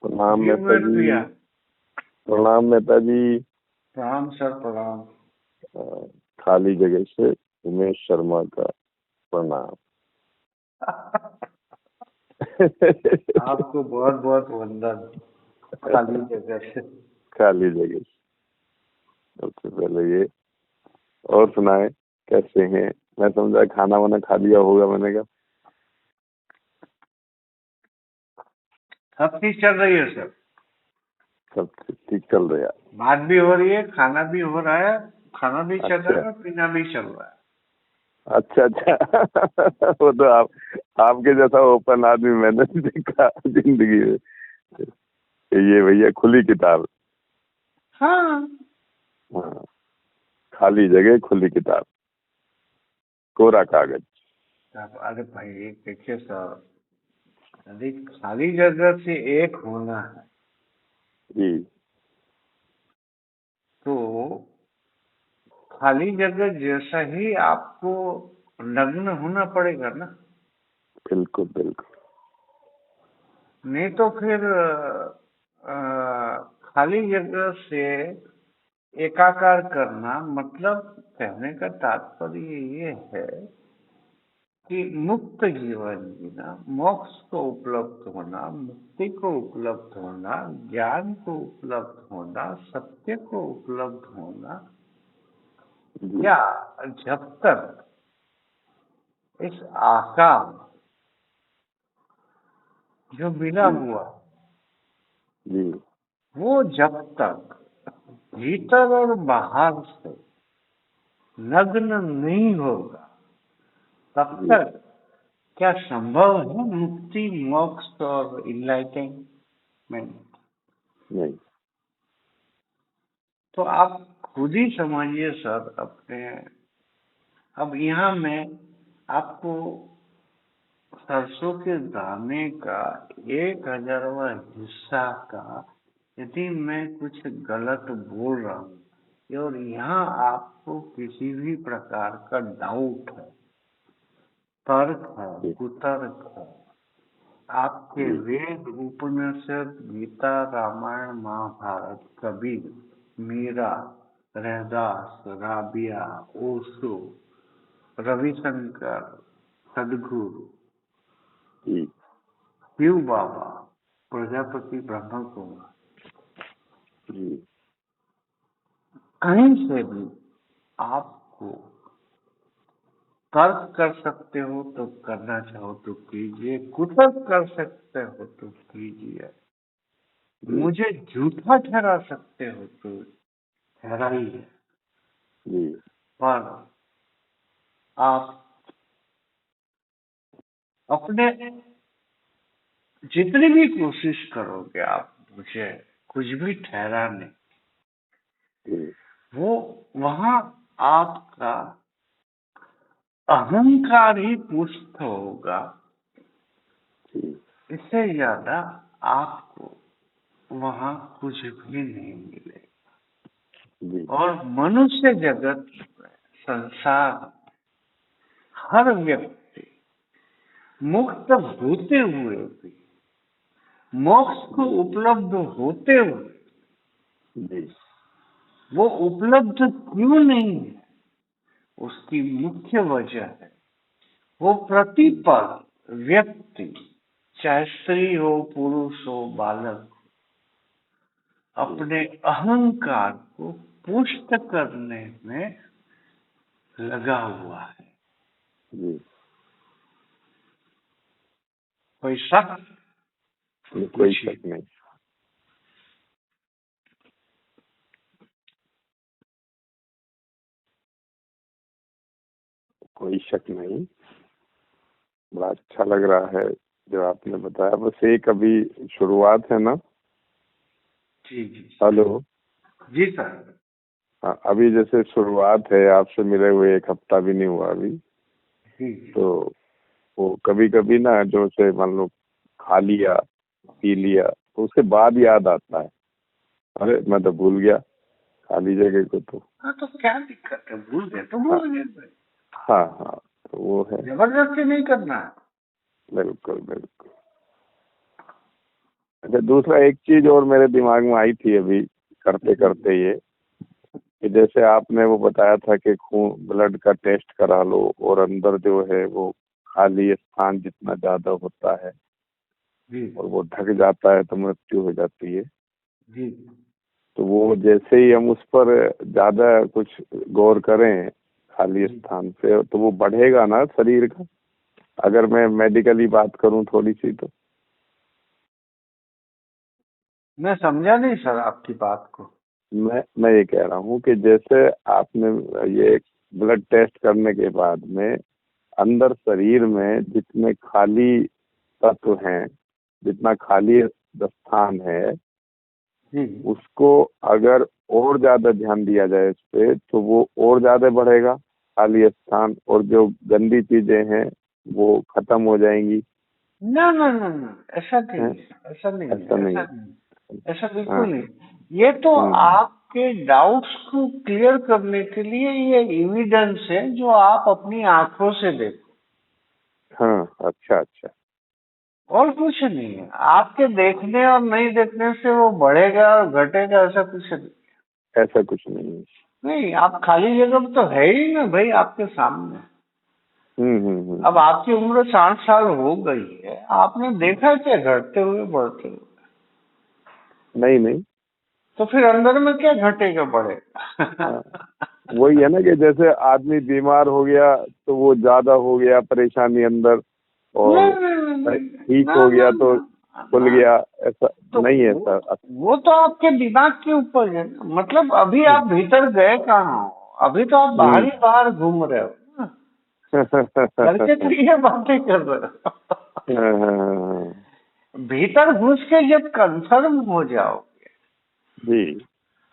प्रणाम जी मेहता जी। भैया। प्रणाम मेहता जी। प्रणाम सर, प्रणाम। खाली जगह से उमेश शर्मा का प्रणाम। आपको बहुत बहुत वंदन। खाली जगह से। खाली जगह से। सबसे पहले ये और सुनाए कैसे हैं। मैं समझा खाना वाना खा लिया होगा। मैंने कहा सब चीज चल रही है सर। सब ठीक चल रहा है। बात भी हो रही है, खाना भी हो रहा है, खाना भी चल रहा अच्छा है, पीना भी चल रहा है। अच्छा अच्छा। वो तो आपके जैसा ओपन आदमी मैंने नहीं देखा जिंदगी में। ये भैया खुली किताब। हाँ। हाँ, खाली जगह खुली किताब, कोरा कागज। अरे भाई देखिए सर, यदि खाली जगह से एक होना है जी तो खाली जगह जैसा ही आपको नग्न होना पड़ेगा ना। बिल्कुल बिल्कुल। नहीं तो फिर खाली जगह से एकाकार करना, मतलब कहने का तात्पर्य ये है कि मुक्त जीवन जीना, मोक्ष को उपलब्ध होना, मुक्ति को उपलब्ध होना, ज्ञान को उपलब्ध होना, सत्य को उपलब्ध होना, जी या जब तक इस आकार जो मिला हुआ जी वो जब तक भीतर और बाहर से नग्न नहीं होगा तब जी तक क्या संभव है मुक्ति, मोक्ष और इनलाइटनमेंट? नहीं। तो आप खुद ही समझिए सर अपने। अब यहाँ मैं आपको सरसों के दाने का 1000वां हिस्सा का यदि मैं कुछ गलत बोल रहा हूँ और यहाँ आपको किसी भी प्रकार का डाउट है, तर्क है, कुतर्क है, आपके वेद, उपनिषद, गीता, रामायण, महाभारत, कबीर, मीरा, रैदास, राबिया, ओशो, रविशंकर, सदगुरु, जी शिव बाबा, प्रजापति ब्रह्म कुमार, जी कहीं से भी आपको तर्क कर सकते हो तो करना चाहो तो कीजिए, कुतर्क कर सकते हो तो कीजिए, मुझे झूठा ठहरा सकते हो तो ठहराइए, जी पर आप अपने जितनी भी कोशिश करोगे आप मुझे कुछ भी ठहराने, जी वो वहां आपका अहंकार ही पुष्ट होगा। जी इससे ज्यादा आपको वहां कुछ भी नहीं मिलेगा। जी और मनुष्य जगत, संसार, हर व्यक्ति मुक्त होते हुए भी, मोक्ष को उपलब्ध होते हुए जी वो उपलब्ध क्यों नहीं है, उसकी मुख्य वजह है वो प्रतिपल व्यक्ति, चाहे स्त्री हो, पुरुष हो, बालक, अपने अहंकार को पुष्ट करने में लगा हुआ है। जी कोई शक? कोई शक नहीं। कोई शक नहीं। बड़ा अच्छा लग रहा है जो आपने बताया। बस एक अभी शुरुआत है ना। जी जी। हेलो। जी सर। हाँ, अभी जैसे शुरुआत है, आपसे मिले हुए 1 हफ्ता भी नहीं हुआ अभी। जी। तो वो कभी कभी ना जो से मान लो खा लिया पी लिया तो उसके बाद याद आता है, अरे मैं तो भूल गया खाली जगह को। तो हाँ, तो क्या दिक्कत है, भूल गए तो हाँ भूल गए। हाँ हाँ, तो वो है। जबरदस्ती नहीं करना है। बिल्कुल बिल्कुल। अच्छा, दूसरा एक चीज और मेरे दिमाग में आई थी अभी करते करते ये, कि जैसे आपने वो बताया था कि खून ब्लड का टेस्ट करा लो और अंदर जो है वो खाली स्थान जितना ज्यादा होता है जी और वो ढक जाता है तो मृत्यु हो जाती है। जी। तो वो जैसे ही हम उस पर ज्यादा कुछ गौर करें खाली स्थान पे, तो वो बढ़ेगा ना शरीर का, अगर मैं मेडिकली बात करूं थोड़ी सी तो। मैं समझा नहीं सर आपकी बात को। मैं ये कह रहा हूँ कि जैसे आपने ये ब्लड टेस्ट करने के बाद में अंदर शरीर में जितने खाली तत्व हैं, जितना खाली स्थान है, जी उसको अगर और ज्यादा ध्यान दिया जाए इस पे तो वो और ज्यादा बढ़ेगा खाली स्थान, और जो गंदी चीजें हैं वो खत्म हो जाएंगी। ना ना ना ना, ऐसा नहीं हैं? है, ऐसा नहीं है, ऐसा नहीं। ऐसा नहीं, ऐसा हाँ। बिल्कुल नहीं। ये तो हम्म। आपके डाउट्स को क्लियर करने के लिए ये एविडेंस है जो आप अपनी आंखों से देखो, हाँ, अच्छा अच्छा। और कुछ नहीं है। आपके देखने और नहीं देखने से वो बढ़ेगा और घटेगा ऐसा कुछ नहीं। ऐसा कुछ नहीं है। नहीं, आप खाली जगह पे तो है ही ना भाई आपके सामने। अब हम्म। आपकी उम्र 60 साल हो गई है, आपने देखा क्या घटते हुए बढ़ते हुए? नहीं नहीं। तो फिर अंदर में क्या घटेगा बढ़ेगा? हाँ, वही है ना कि जैसे आदमी बीमार हो गया तो वो ज्यादा हो गया परेशानी अंदर, और ठीक ना हो ना गया तो खुल ना, गया, ऐसा तो नहीं है सर। वो तो आपके दिमाग के ऊपर है ना। मतलब अभी आप भीतर गए कहाँ हो? अभी तो आप बाहर ही बाहर घूम रहे हो ना। घर के लिए बातें कर रहे हो। भीतर घुस के जब कंफर्म हो जाओगे जी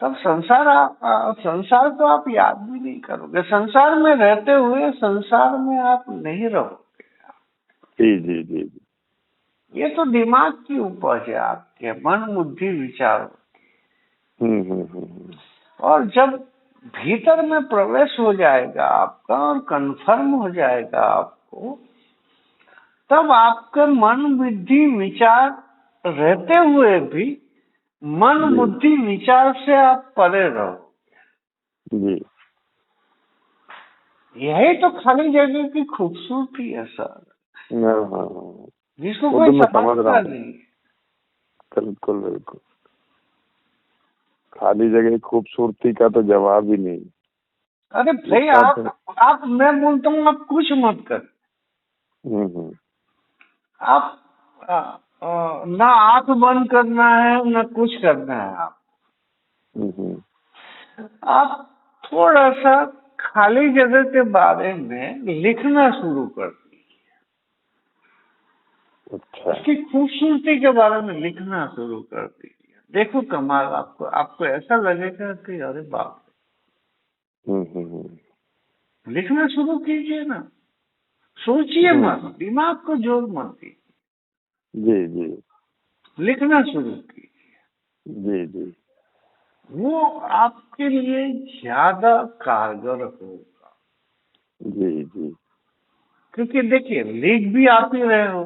तब संसार को आप याद भी नहीं करोगे। संसार में रहते हुए संसार में आप नहीं रहोगे। जी जी जी जी। ये तो दिमाग की उपज है, आपके मन बुद्धि विचार। हम्म। और जब भीतर में प्रवेश हो जाएगा आपका और कंफर्म हो जाएगा आपको, तब आपके मन बुद्धि विचार रहते हुए भी मन जी बुद्धि विचार से आप परे रहो। जी। यही तो खाली जगह की खूबसूरती है सर, हाँ हाँ हाँ। जिसको वो कोई तो मैं समझ रहा समझता हूँ। नहीं। बिल्कुल बिल्कुल। खाली जगह खूबसूरती का तो जवाब ही नहीं। अरे भाई उसका तो आप मैं बोलता हूँ आप कुछ मत कर। हम्म। आप ना आंख बंद करना है ना कुछ करना है। हम्म। आप थोड़ा सा खाली जगह के बारे में लिखना शुरू कर दीजिए। अच्छा। उसकी खूबसूरती के बारे में लिखना शुरू कर दीजिए। देखो कमाल, आपको ऐसा लगेगा कि अरे बाप हम्म। रे, लिखना शुरू कीजिए ना। सोचिए मत, हम्म। दिमाग को जोर मत दीजिए, जी जी लिखना शुरू कीजिए। जी जी वो आपके लिए ज्यादा कारगर होगा। जी जी। क्योंकि देखिए लिख भी आप ही रहे हो,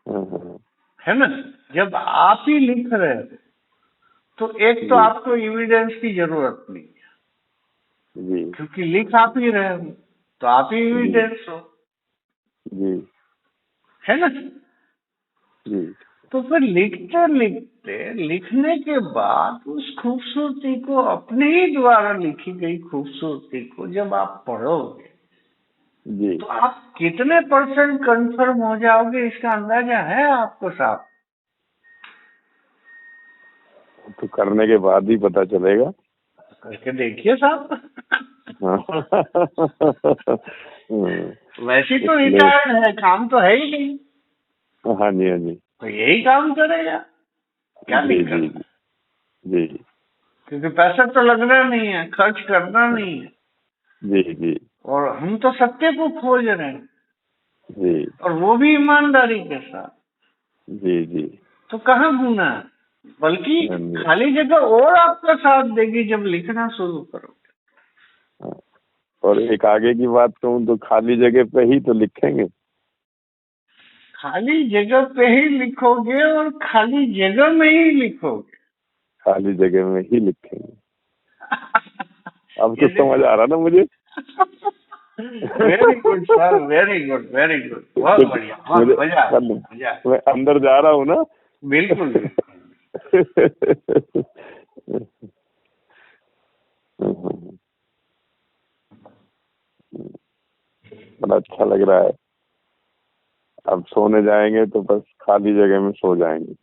हाँ। है ना। जब आप ही लिख रहे हो तो एक तो जी आपको एविडेंस की जरूरत नहीं है, जी क्योंकि लिख आप ही रहे हो तो आप ही जी एविडेंस हो, जी है ना। जी। तो फिर लिखते लिखते लिखने के बाद उस खूबसूरती को, अपने ही द्वारा लिखी गई खूबसूरती को जब आप पढ़ोगे जी। तो आप कितने परसेंट कंफर्म हो जाओगे इसका अंदाजा है आपको साहब? तो करने के बाद ही पता चलेगा। करके देखिए साहब। हाँ। वैसे तो इसलिए रिटायर्ड है, काम तो है ही नहीं, हाँ जी हाँ जी। तो यही काम करेगा, क्या जी दिक्कत जी है? जी क्योंकि पैसा तो लगना नहीं है, खर्च करना नहीं है, जी जी और हम तो सत्य को खोज रहे हैं, जी और वो भी ईमानदारी के साथ। जी जी। तो कहाँ गुना है? बल्कि हाँ जी। खाली जगह और आपका साथ देगी जब लिखना शुरू करो। हाँ। और एक आगे की बात कहूँ तो खाली जगह पे ही तो लिखेंगे। खाली जगह पे ही लिखोगे और खाली जगह में ही लिखोगे। खाली जगह में ही लिखेंगे। अब ये तो समझ आ रहा ना मुझे। Very good sir, very good, very good, बहुत बढ़िया, बहुत मुझे मजा आया, मजा आया। मैं अंदर जा रहा हूँ ना। बिल्कुल बिल्कुल। बड़ा अच्छा लग रहा है। अब सोने जाएंगे तो बस खाली जगह में सो जाएंगे।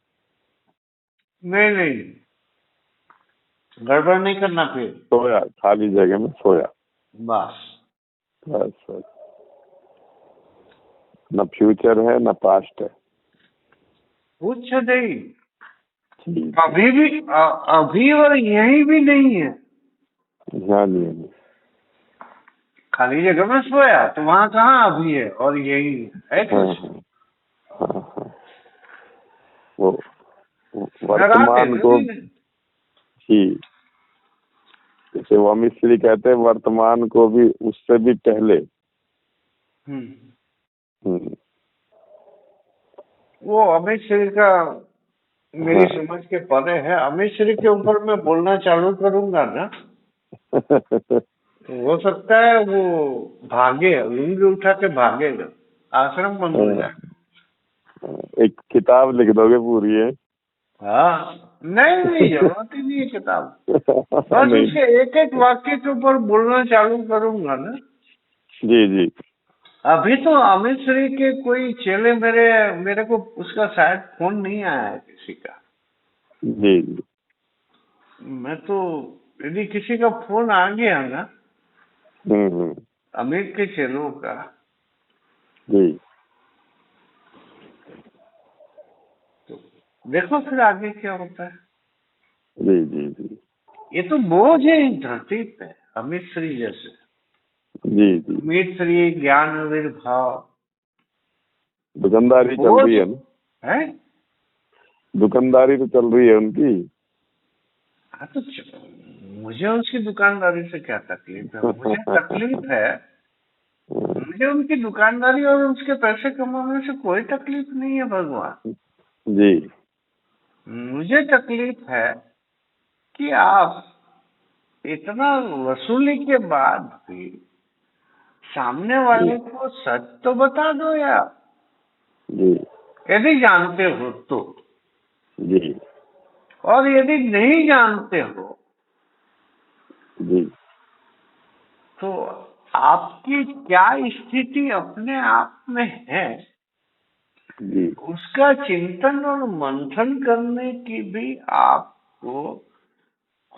नहीं नहीं, गड़बड़ नहीं करना फिर। सोया, खाली जगह में सोया, बस बस बस। न फ्यूचर है न पास्ट है। कुछ नहीं, जी। अभी भी अभी और यही भी नहीं है। हाँ जी, हाँ जी। खाली जगह में सोया तो वहाँ कहाँ अभी है और यही है हाँ कुछ। हाँ हाँ हाँ। वो लगाते वर्तमान तो को नहीं। ही, जैसे वामी श्री कहते हैं, वर्तमान को भी उससे भी पहले। वो अमित श्री का मेरी हाँ। समझ के परे है। अमित श्री के ऊपर मैं बोलना चालू करूंगा ना तो हो सकता है वो भागे, लुंगी उठा के भागेगा, आश्रम बंद हो जाएगा। एक किताब लिख दोगे पूरी है? हाँ, नहीं नहीं, जरूरत ही नहीं है किताब। बस नहीं। उसके एक एक वाक्य के ऊपर बोलना चालू करूंगा ना। जी जी। अभी तो अमित श्री के कोई चेले मेरे को उसका शायद फोन नहीं आया है किसी का। जी जी। मैं तो, यदि किसी का फोन आ गया ना हम्म। अमित के चेलों का, जी तो देखो फिर आगे क्या होता है। जी जी जी। ये तो बोझ है इस धरती पे, अमित श्री जैसे। जी जी। अमित श्री, ज्ञानवीर भाव, दुकानदारी चल बोझ रही है ना? है। दुकानदारी तो चल रही है उनकी। हाँ तो मुझे उसकी दुकानदारी से क्या तकलीफ है? मुझे तकलीफ है, मुझे उनकी दुकानदारी और उसके पैसे कमाने से कोई तकलीफ नहीं है भगवान। जी। मुझे तकलीफ है कि आप इतना वसूली के बाद भी सामने वाले को सच तो बता दो यार, जी यदि जानते हो तो। जी और यदि नहीं जानते हो जी तो आपकी क्या स्थिति अपने आप में है, जी उसका चिंतन और मंथन करने की भी आपको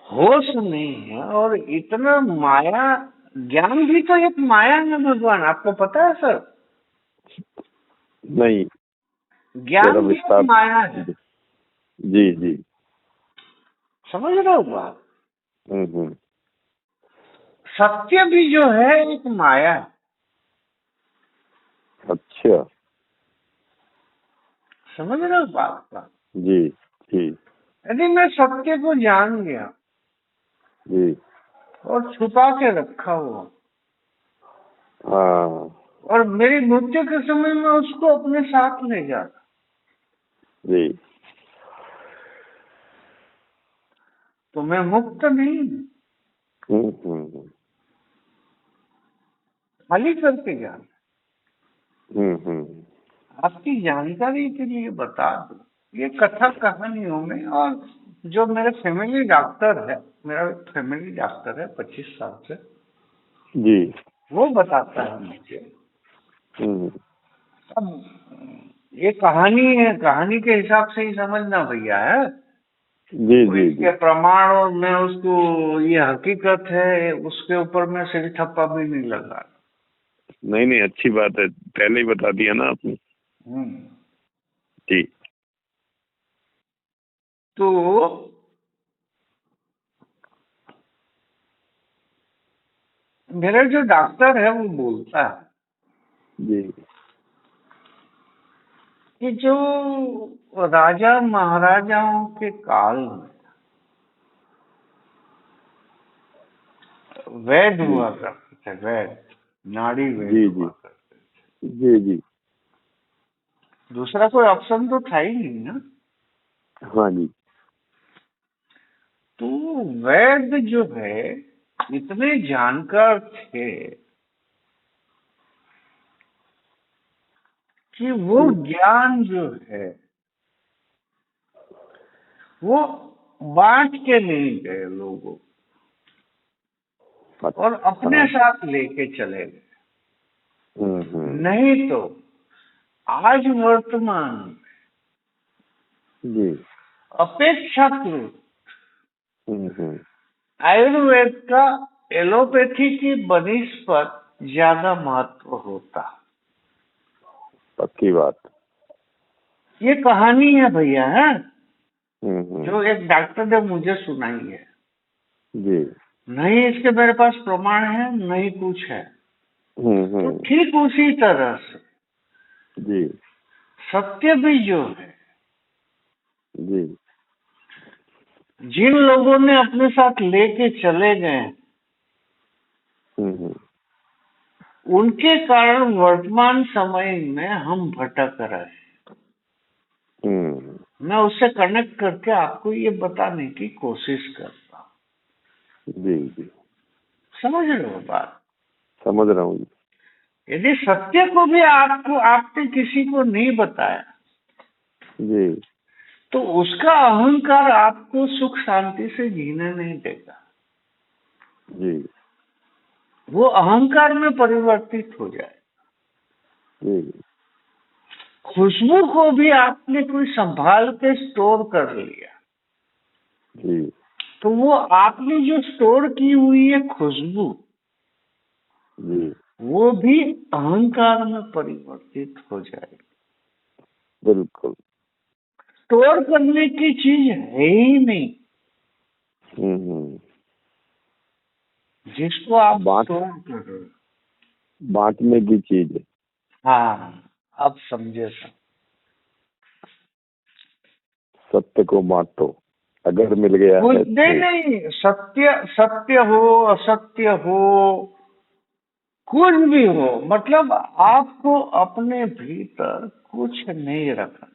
होश नहीं है। और इतना माया, ज्ञान भी तो एक माया है भगवान, आपको पता है सर? नहीं, थोड़ा ज्ञान भी एक विस्तार। माया है, जी जी। समझ रहे हो बात? हम्म। सत्य भी जो है एक माया है, अच्छा। समझ रहे हो बात का? जी जी यदि मैं सत्य को जान गया जी। और छुपा के रखा हुआ, हाँ। और मेरी मृत्यु के समय में उसको अपने साथ ले जाता, जी। तो मैं मुक्त नहीं हूं। हम्म। खाली करके जाना। हम्म। आपकी जानकारी के लिए बता दूं, ये कथा कहानियों में, और जो मेरे फैमिली डॉक्टर है, मेरा फैमिली डॉक्टर है 25 साल से, जी। वो बताता है मुझे। हम्म। अब ये कहानी है, कहानी के हिसाब से ही समझना भैया है। जी तो जी जी। इसके प्रमाण और मैं उसको, ये हकीकत है, उसके ऊपर मैं सिर ठप्पा भी नहीं लगा। नहीं नहीं, अच्छी बात है, पहले ही बता दिया ना आपने। जी। तो मेरा जो डॉक्टर है वो बोलता है जी कि जो राजा महाराजाओं के काल में वैद हुआ करते थे, वैद, नाड़ी वैद जी हुआ जी करते थे, जी जी। दूसरा कोई ऑप्शन तो था ही नहीं ना। हाँ जी। तो वेद जो है इतने जानकार थे कि वो जी। ज्ञान जो है वो बांट के नहीं गए लोगों और अपने अच्छा। साथ लेके चले गए। हम्म। नहीं तो आज वर्तमान में जी। अपेक्षाकृत हम्म। आयुर्वेद का एलोपैथी की बनिस्पत ज्यादा महत्व होता। पक्की बात। ये कहानी है भैया, है हम्म। जो एक डॉक्टर ने मुझे सुनाई है। जी। नहीं इसके मेरे पास प्रमाण है, नहीं कुछ है। तो हम्म। ठीक उसी तरह से जी। सत्य भी जो है, जी। जिन लोगों ने अपने साथ लेके चले गए हम्म। उनके कारण वर्तमान समय में हम भटक रहे हैं। हम्म। मैं उससे कनेक्ट करके आपको ये बताने की कोशिश करता हूँ। जी। जी। समझ रहे हो बात? समझ रहा हूँ। यदि सत्य को भी आपको आपने किसी को नहीं बताया जी। तो उसका अहंकार आपको सुख शांति से जीने नहीं देगा। जी। वो अहंकार में परिवर्तित हो जाए। जी। खुशबू को भी आपने कोई संभाल के स्टोर कर लिया जी। तो वो आपने जो स्टोर की हुई है खुशबू, जी। वो भी अहंकार में परिवर्तित हो जाएगी। बिल्कुल। स्टोर करने की चीज है ही नहीं हम्म। जिसको आप बांट स्टोर कर रहे हो। बांटने की चीज है। हाँ, अब समझे सर। सत्य को बांटो, अगर मिल गया है नहीं तो। नहीं, सत्य सत्य हो असत्य हो कुछ भी हो, मतलब आपको अपने भीतर कुछ नहीं रखना।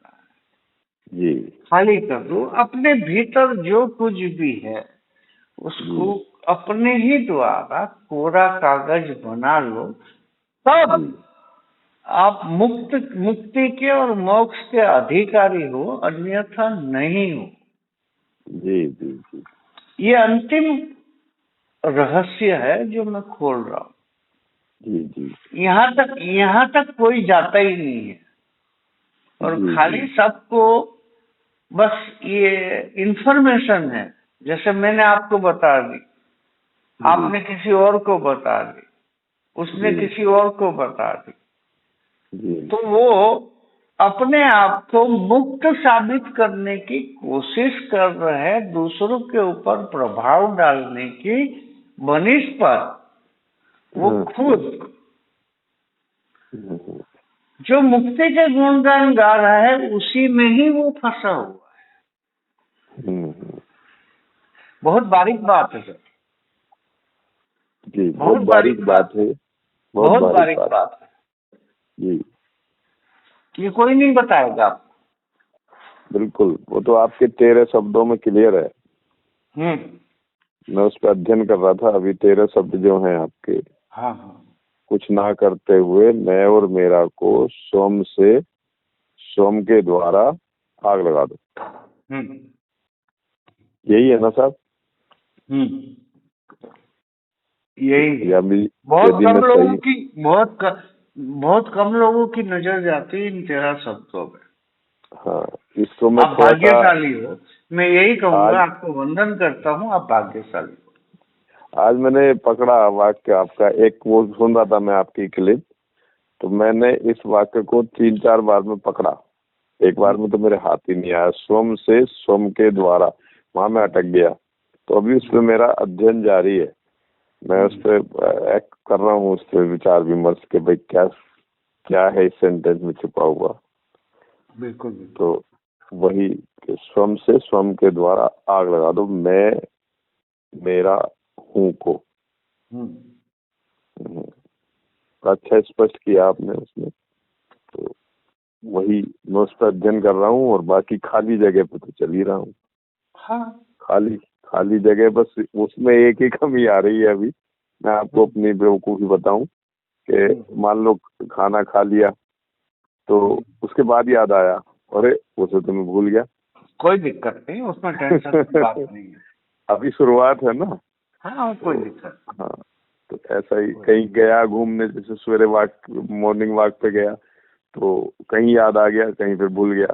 जी। खाली कर दो अपने भीतर जो कुछ भी है जी। उसको अपने ही द्वारा कोरा कागज बना लो, तब जी। आप मुक्ति के और मोक्ष के अधिकारी हो, अन्यथा नहीं हो। जी। जी। जी। ये अंतिम रहस्य है जो मैं खोल रहा हूँ। जी। जी। यहाँ तक कोई जाता ही नहीं है और जी। जी। खाली सबको बस ये इंफॉर्मेशन है। जैसे मैंने आपको बता दी, जी। आपने किसी और को बता दी, उसने जी। किसी और को बता दी, जी। तो वो अपने आप को मुक्त साबित करने की कोशिश कर रहे हैं, दूसरों के ऊपर प्रभाव डालने की बनिस्पत वो खुद जो मुक्ति के गुणगान गा रहा है उसी में ही वो फंसा हुआ है। बहुत बारीक बात है सर। जी, बहुत बारीक बात है। बहुत बहुत बारीक बात। बात है। जी। ये कोई नहीं बताएगा आपको। बिल्कुल, वो तो आपके 13 शब्दों में क्लियर है। मैं उस पर अध्ययन कर रहा था अभी। 13 शब्द जो हैं आपके, हाँ हाँ, कुछ ना करते हुए मैं और मेरा को सोम के द्वारा आग लगा दो। यही है ना साहब? यही है। बहुत कम लोगों की नजर जाती है इन 13 शब्दों में। हाँ, इसको मैं आप थोड़ा सा भाग्यशाली हो, मैं यही कहूंगा। आपको वंदन करता हूँ, आप भाग्यशाली हो। आज मैंने पकड़ा वाक्य आपका। एक वो सुन रहा था मैं आपकी क्लिप, तो मैंने इस वाक्य को 3-4 बार में पकड़ा। एक बार में तो मेरे हाथ ही नहीं आया। सोम के द्वारा, वहां मैं अटक गया। तो अभी उस पर मेरा अध्ययन जारी है। मैं उस पर कर रहा हूँ, उस पर विचार विमर्श के भाई क्या क्या है इस सेंटेंस में छुपा हुआ। बिल्कुल। तो वही कि स्वम के द्वारा आग लगा दो, मैं मेरा हूँ को। अच्छा स्पष्ट किया आपने उसमें। तो वही मैं उस पर अध्ययन कर रहा हूँ, और बाकी खाली जगह पे तो चल ही रहा हूँ। हाँ, खाली खाली जगह, बस उसमें एक ही कमी आ रही है अभी। मैं आपको अपनी बेवकूफ़ी बताऊं कि मान लो खाना खा लिया तो उसके बाद याद आया, अरे उसे तो मैं भूल गया। कोई दिक्कत नहीं, उसमें टेंशन की बात नहीं है। अभी शुरुआत है ना। हाँ, कोई तो दिक्कत हाँ, तो ऐसा ही कहीं गया घूमने, जैसे सवेरे वॉक, मॉर्निंग वॉक पे गया तो कहीं याद आ गया, कहीं फिर भूल गया,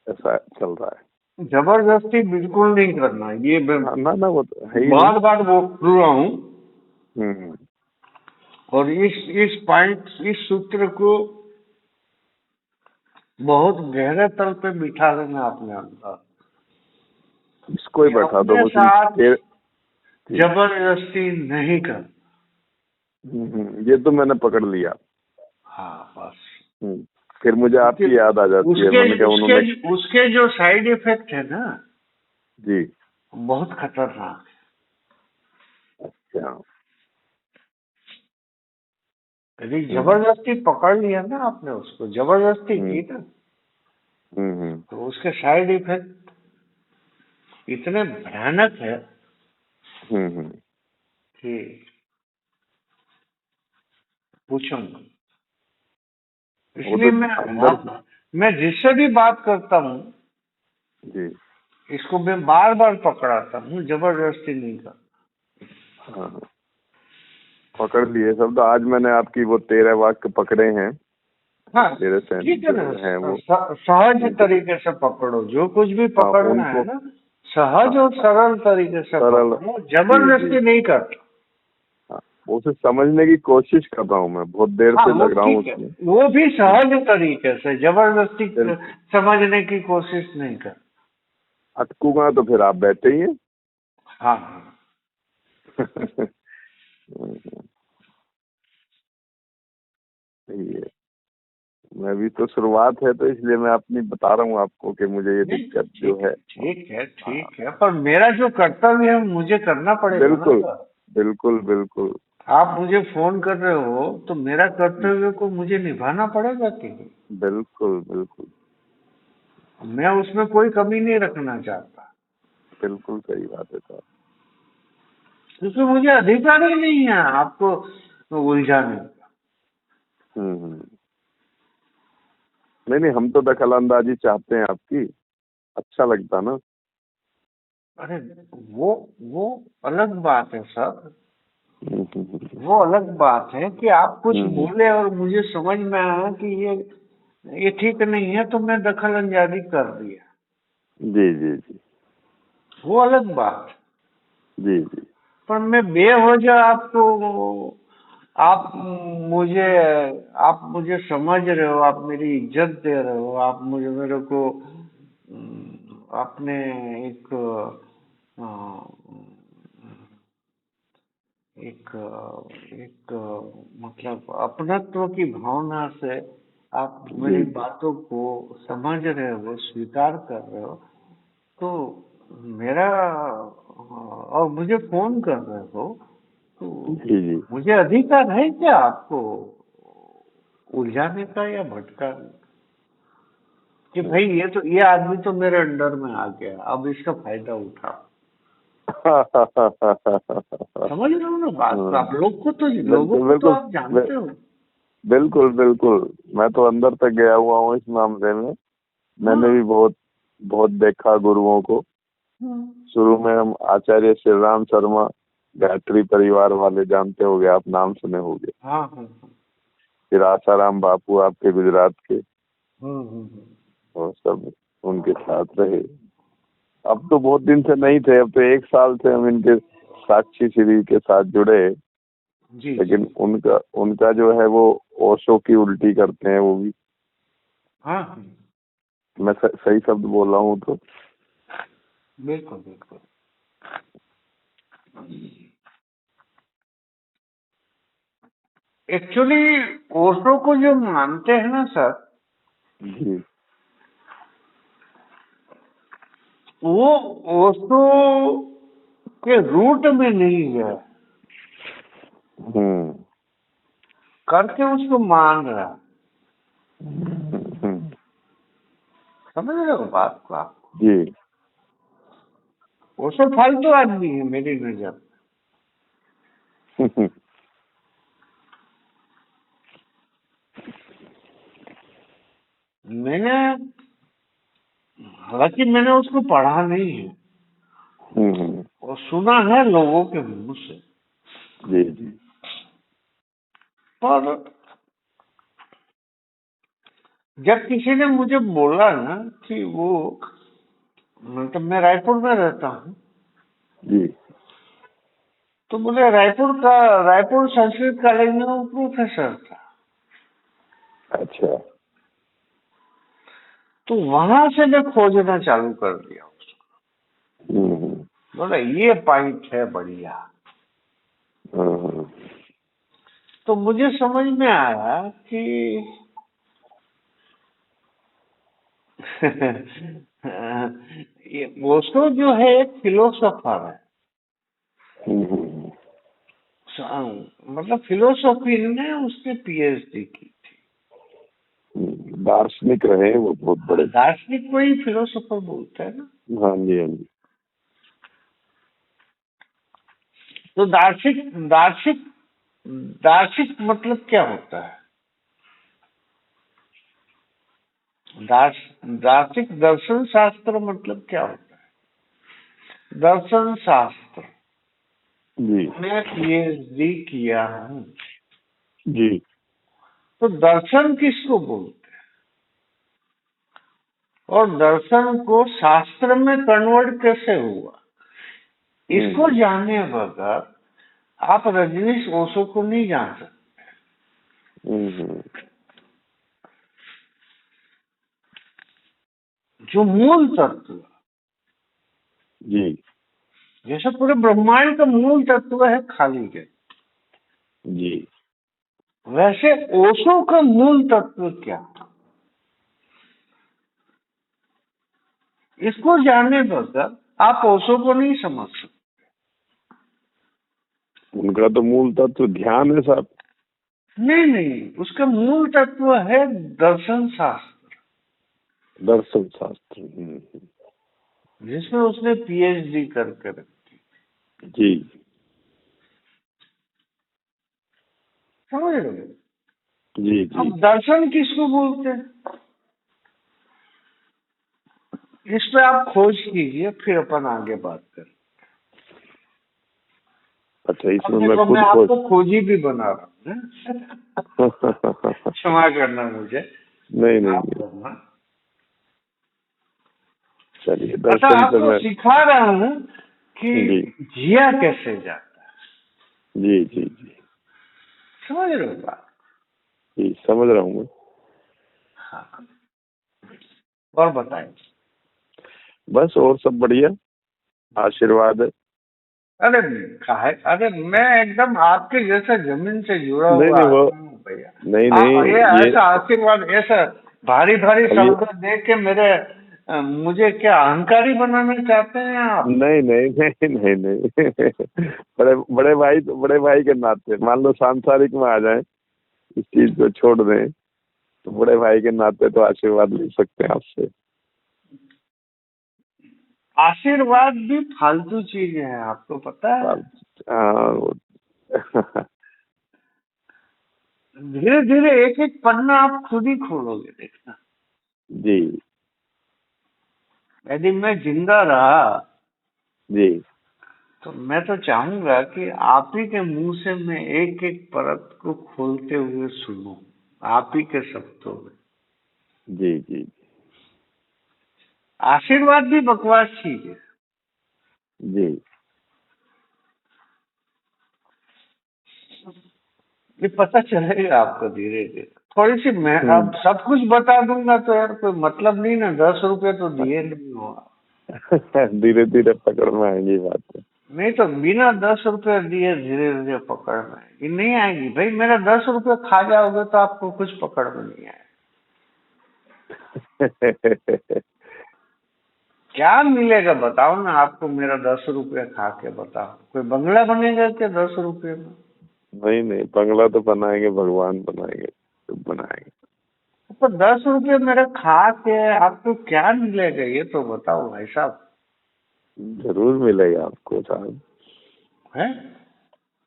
ऐसा चल रहा है। नहीं। जबरदस्ती बिल्कुल नहीं करना, ये मैं हाँ, ना ना, वो तो है ही नहीं। बार बार बोल रहा हूँ। हम्म। और इस पॉइंट, इस सूत्र को बहुत गहरे तल पे बिठा लेना अपने अंदर, इसको ही कि बैठा दो अपने बस साथ ठीक। जबरदस्ती नहीं कर। ये तो मैंने पकड़ लिया। हाँ, बस। हम्म, फिर मुझे आपकी याद आ जाती है, उसके मैंने कहा उसके उन्होंने। उसके जो साइड इफेक्ट है ना, जी। बहुत खतरनाक है। अच्छा। यदि जबरदस्ती पकड़ लिया ना आपने, उसको जबरदस्ती हम्म की ना, हम्म तो उसके साइड इफेक्ट इतने भयानक है हम्म। कि पूछूंगा। वो इसलिए तो अंदर से। मैं जिससे भी बात करता हूँ, जी। इसको मैं बार बार पकड़ाता हूँ, जबरदस्ती नहीं करता। हाँ हाँ, पकड़ लिए सब। तो आज मैंने आपकी वो 13 वाक्य पकड़े हैं। हाँ, 13 से ठीक है जो ना। हैं वो सहज उनको। तरीके से पकड़ो, जो कुछ भी हाँ, पकड़ना है उनको। ना, सहज हाँ, और सरल तरीके से सरल। पकड़ो, जी जी। जबरदस्ती नहीं करता। हाँ, उसे समझने की कोशिश कर रहा हूँ, मैं बहुत देर हाँ, से वो लग रहा हूँ ठीक है, उसमें। वो भी सहज तरीके से, जबरदस्ती बिल्कुल। समझने की कोशिश नहीं कर। अटकूंगा तो फिर आप बैठे ही हैं। हाँ, हाँ। सही है। मैं भी तो शुरुआत है, तो इसलिए मैं अपनी बता रहा हूँ आपको कि मुझे ये नहीं, दिक्कत जो ठीक है, है। ठीक है, हाँ, ठीक है, पर मेरा जो कर्तव्य है मुझे करना पड़ेगा ना बिल्कुल सर। बिल्कुल बिल्कुल। आप मुझे फोन कर रहे हो तो मेरा कर्तव्य को मुझे निभाना पड़ेगा कि नहीं? बिल्कुल बिल्कुल। मैं उसमें कोई कमी नहीं रखना चाहता, बिल्कुल सही बात है साहब। क्योंकि मुझे अधिकार ही नहीं है आपको उलझाने का। हम्म। नहीं नहीं, हम तो दखल अंदाजी चाहते हैं आपकी, अच्छा लगता ना। अरे, वो वो अलग बात है सर। हम्म वो अलग बात है कि आप कुछ हम्म। बोले और मुझे समझ में आया कि ये ठीक नहीं है, तो मैं दखल अंदाजी कर दिया। जी जी जी। वो अलग बात। जी जी। पर मैं बेवजह आपको, आप मुझे आप मुझे समझ रहे हो, आप मेरी इज्जत दे रहे हो, आप मुझे मेरे को अपने एक अ, एक एक मतलब अपनत्व की भावना से आप जी मेरी जी बातों को समझ रहे हो, स्वीकार कर रहे हो, तो मेरा और मुझे फोन कर रहे हो, तो जी जी। मुझे अधिकार है क्या आपको उलझाने का या भटकाने का? कि भाई ये आदमी तो मेरे अंडर में आ गया, अब इसका फायदा उठा। समझ रहे हो ना बात? आप लोगों बिल्कुल को तो बिल्कुल। आप जानते हो। बिल्कुल बिल्कुल, मैं तो अंदर तक गया हुआ हूँ इस मामले में। मैंने हाँ, भी बहुत बहुत देखा गुरुओं को। हाँ, शुरू में हम आचार्य श्री राम शर्मा, गायत्री परिवार वाले, जानते होंगे आप, नाम सुने होंगे। हाँ, हाँ, हाँ, फिर आसाराम बापू आपके गुजरात के, और सब उनके साथ रहे। अब तो बहुत दिन से नहीं थे, अब तो 1 साल से हम इनके साक्षी श्री के साथ जुड़े। जी, जी, लेकिन उनका उनका जो है वो ओशो की उल्टी करते हैं वो भी। हाँ, हाँ, मैं सही शब्द बोल रहा हूँ तो। बिल्कुल, बिल्कुल। एक्चुअली ओशो को जो मानते हैं ना सर, जी। वो ओशो के रूट में नहीं है, हम्म करके उसको मान रहा है। समझ रहे हो बात को आप? जी। वो सब फालतू आदमी है मेरी नजर में। मैंने, हालांकि मैंने उसको पढ़ा नहीं है और सुना है लोगों के मुंह से, जी जी। पर जब किसी ने मुझे बोला ना कि वो, मतलब मैं रायपुर में रहता हूँ, जी। तो बोले रायपुर संस्कृत कॉलेज में वो प्रोफेसर था। अच्छा। तो वहां से मैं खोजना चालू कर दिया उसको। बोले ये पॉइंट है बढ़िया। तो मुझे समझ में आया कि ये ओशो जो है एक फिलोसोफर है। मतलब फिलोसॉफी में उसने पीएचडी की थी। दार्शनिक रहे वो बहुत बड़े। दार्शनिक को ही फिलोसोफर बोलते हैं ना। हाँ जी, हाँ जी। तो दार्शनिक मतलब क्या होता है? दार्शनिक दर्शन शास्त्र मतलब क्या होता है? दर्शन शास्त्र जी मैं पीएचडी किया हूँ। जी। तो दर्शन किसको बोलते हैं और दर्शन को शास्त्र में कन्वर्ट कैसे हुआ, इसको जानने बगैर आप रजनीश ओशो को नहीं जान सकते। जो मूल तत्व, जी जैसे पूरे ब्रह्मांड का मूल तत्व है खाली जगह, जी। वैसे ओशो का मूल तत्व क्या, इसको जानने बगैर आप ओशो को नहीं समझ सकते। उनका तो मूल तत्व ध्यान है साहब। नहीं, उसका मूल तत्व है दर्शन शास्त्र। दर्शन शास्त्र। जिसमें उसने पीएचडी करके रखी। जी। समझ रहे हो? जी जी। अब दर्शन किसको बोलते हैं, इस पे आप खोज कीजिए, फिर अपन आगे बात करें। अच्छा, इसमें मैं खुद आपको खोजी भी बना रहा हूँ। क्षमा करना मुझे। नहीं नहीं नहीं। चलिए, दर्शन आपको मैं सिखा रहा हूँ कि जी जिया कैसे जाता है। जी जी जी। समझ रहे हो बात? जी, समझ रहा हूँ मैं। हाँ, और बताएं। बस और सब बढ़िया, आशीर्वाद है। अरे मैं एकदम आपके जैसा जमीन से जुड़ा नहीं हुआ नहीं वो आदमी हूँ भैया। नहीं आप नहीं ये ये ऐसा आशीर्वाद, ऐसा भारी भारी अब ये शब्द दे के मुझे क्या अहंकारी बनाना चाहते हैं आप? नहीं नहीं नहीं नहीं नहीं। बड़े भाई के नाते मान लो सांसारिक में आ जाए, इस चीज को छोड़ दें, तो बड़े भाई के नाते तो आशीर्वाद ले सकते हैं आपसे। आशीर्वाद भी फालतू चीज है, आपको पता है। धीरे धीरे एक एक पन्ना आप खुद ही खोलोगे, देखना। जी यदि मैं जिंदा रहा जी। तो मैं तो चाहूंगा कि आप ही के मुंह से मैं एक एक परत को खोलते हुए सुनूं, आप ही के शब्दों में। जी जी आशीर्वाद भी बकवास चीज है। जी। ये पता चलेगा आपको धीरे धीरे। थोड़ी सी मैं अब सब कुछ बता दूंगा तो यार कोई मतलब नहीं ना, 10 रुपए तो दिए नहीं होगा। धीरे धीरे पकड़ में आएंगी बात। नहीं तो बिना 10 रुपए दिए धीरे धीरे पकड़ में आएगी, नहीं आएगी भाई। मेरा 10 रुपए खा जाओगे तो आपको कुछ पकड़ में नहीं आएगा। क्या मिलेगा बताओ ना आपको, मेरा 10 रुपया खा के बताओ। कोई बंगला बनेगा क्या 10 रुपये में? नहीं नहीं, बंगला तो बनाएंगे, भगवान बनाएंगे, तो बनाएंगे। तो 10 रुपये मेरे खा के आपको क्या मिलेगा ये तो बताओ भाई साहब। जरूर मिलेगा आपको साहब, है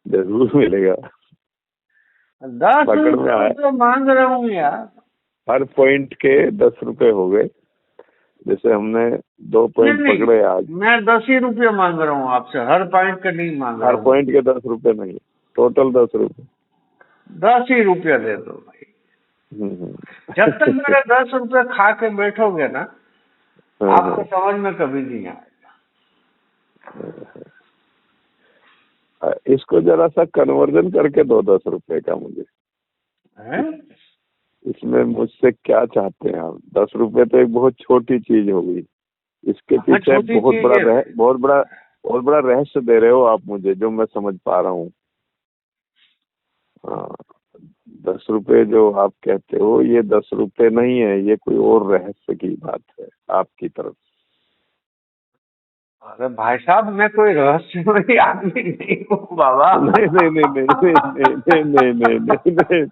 जरूर मिलेगा। 10 पकड़ में रुपये आए, तो मांग रहा हूँ यार। हर पॉइंट के 10 रुपए हो गए। जैसे हमने 2 नहीं पॉइंट नहीं, पकड़े आज। मैं 10 ही रुपये मांग रहा हूँ आपसे, हर पॉइंट का नहीं मांग रहा हर हूँ। पॉइंट के 10 रुपए नहीं, टोटल 10 रुपए। 10 ही रुपया दे दो भाई। हम्म। जब तक मेरे 10 रुपये खा के बैठोगे ना, आपको समझ में कभी नहीं आएगा। इसको जरा सा कन्वर्जन करके दो 10 रुपए का मुझे। हैं? इसमें मुझसे क्या चाहते हैं आप? 10 रुपए तो एक बहुत छोटी चीज हो गई, इसके हाँ, पीछे छोटी चीज है। बहुत बड़ा रहस्य दे रहे हो आप मुझे, जो मैं समझ पा रहा हूँ। हाँ, 10 रुपए जो आप कहते हो ये 10 रुपए नहीं है, ये कोई और रहस्य की बात है आपकी तरफ। अरे भाई साहब, मैं कोई रहस्यमयी आदमी नहीं हूँ बाबा। नहीं नहीं नहीं नहीं नहीं नहीं नहीं नहीं नहीं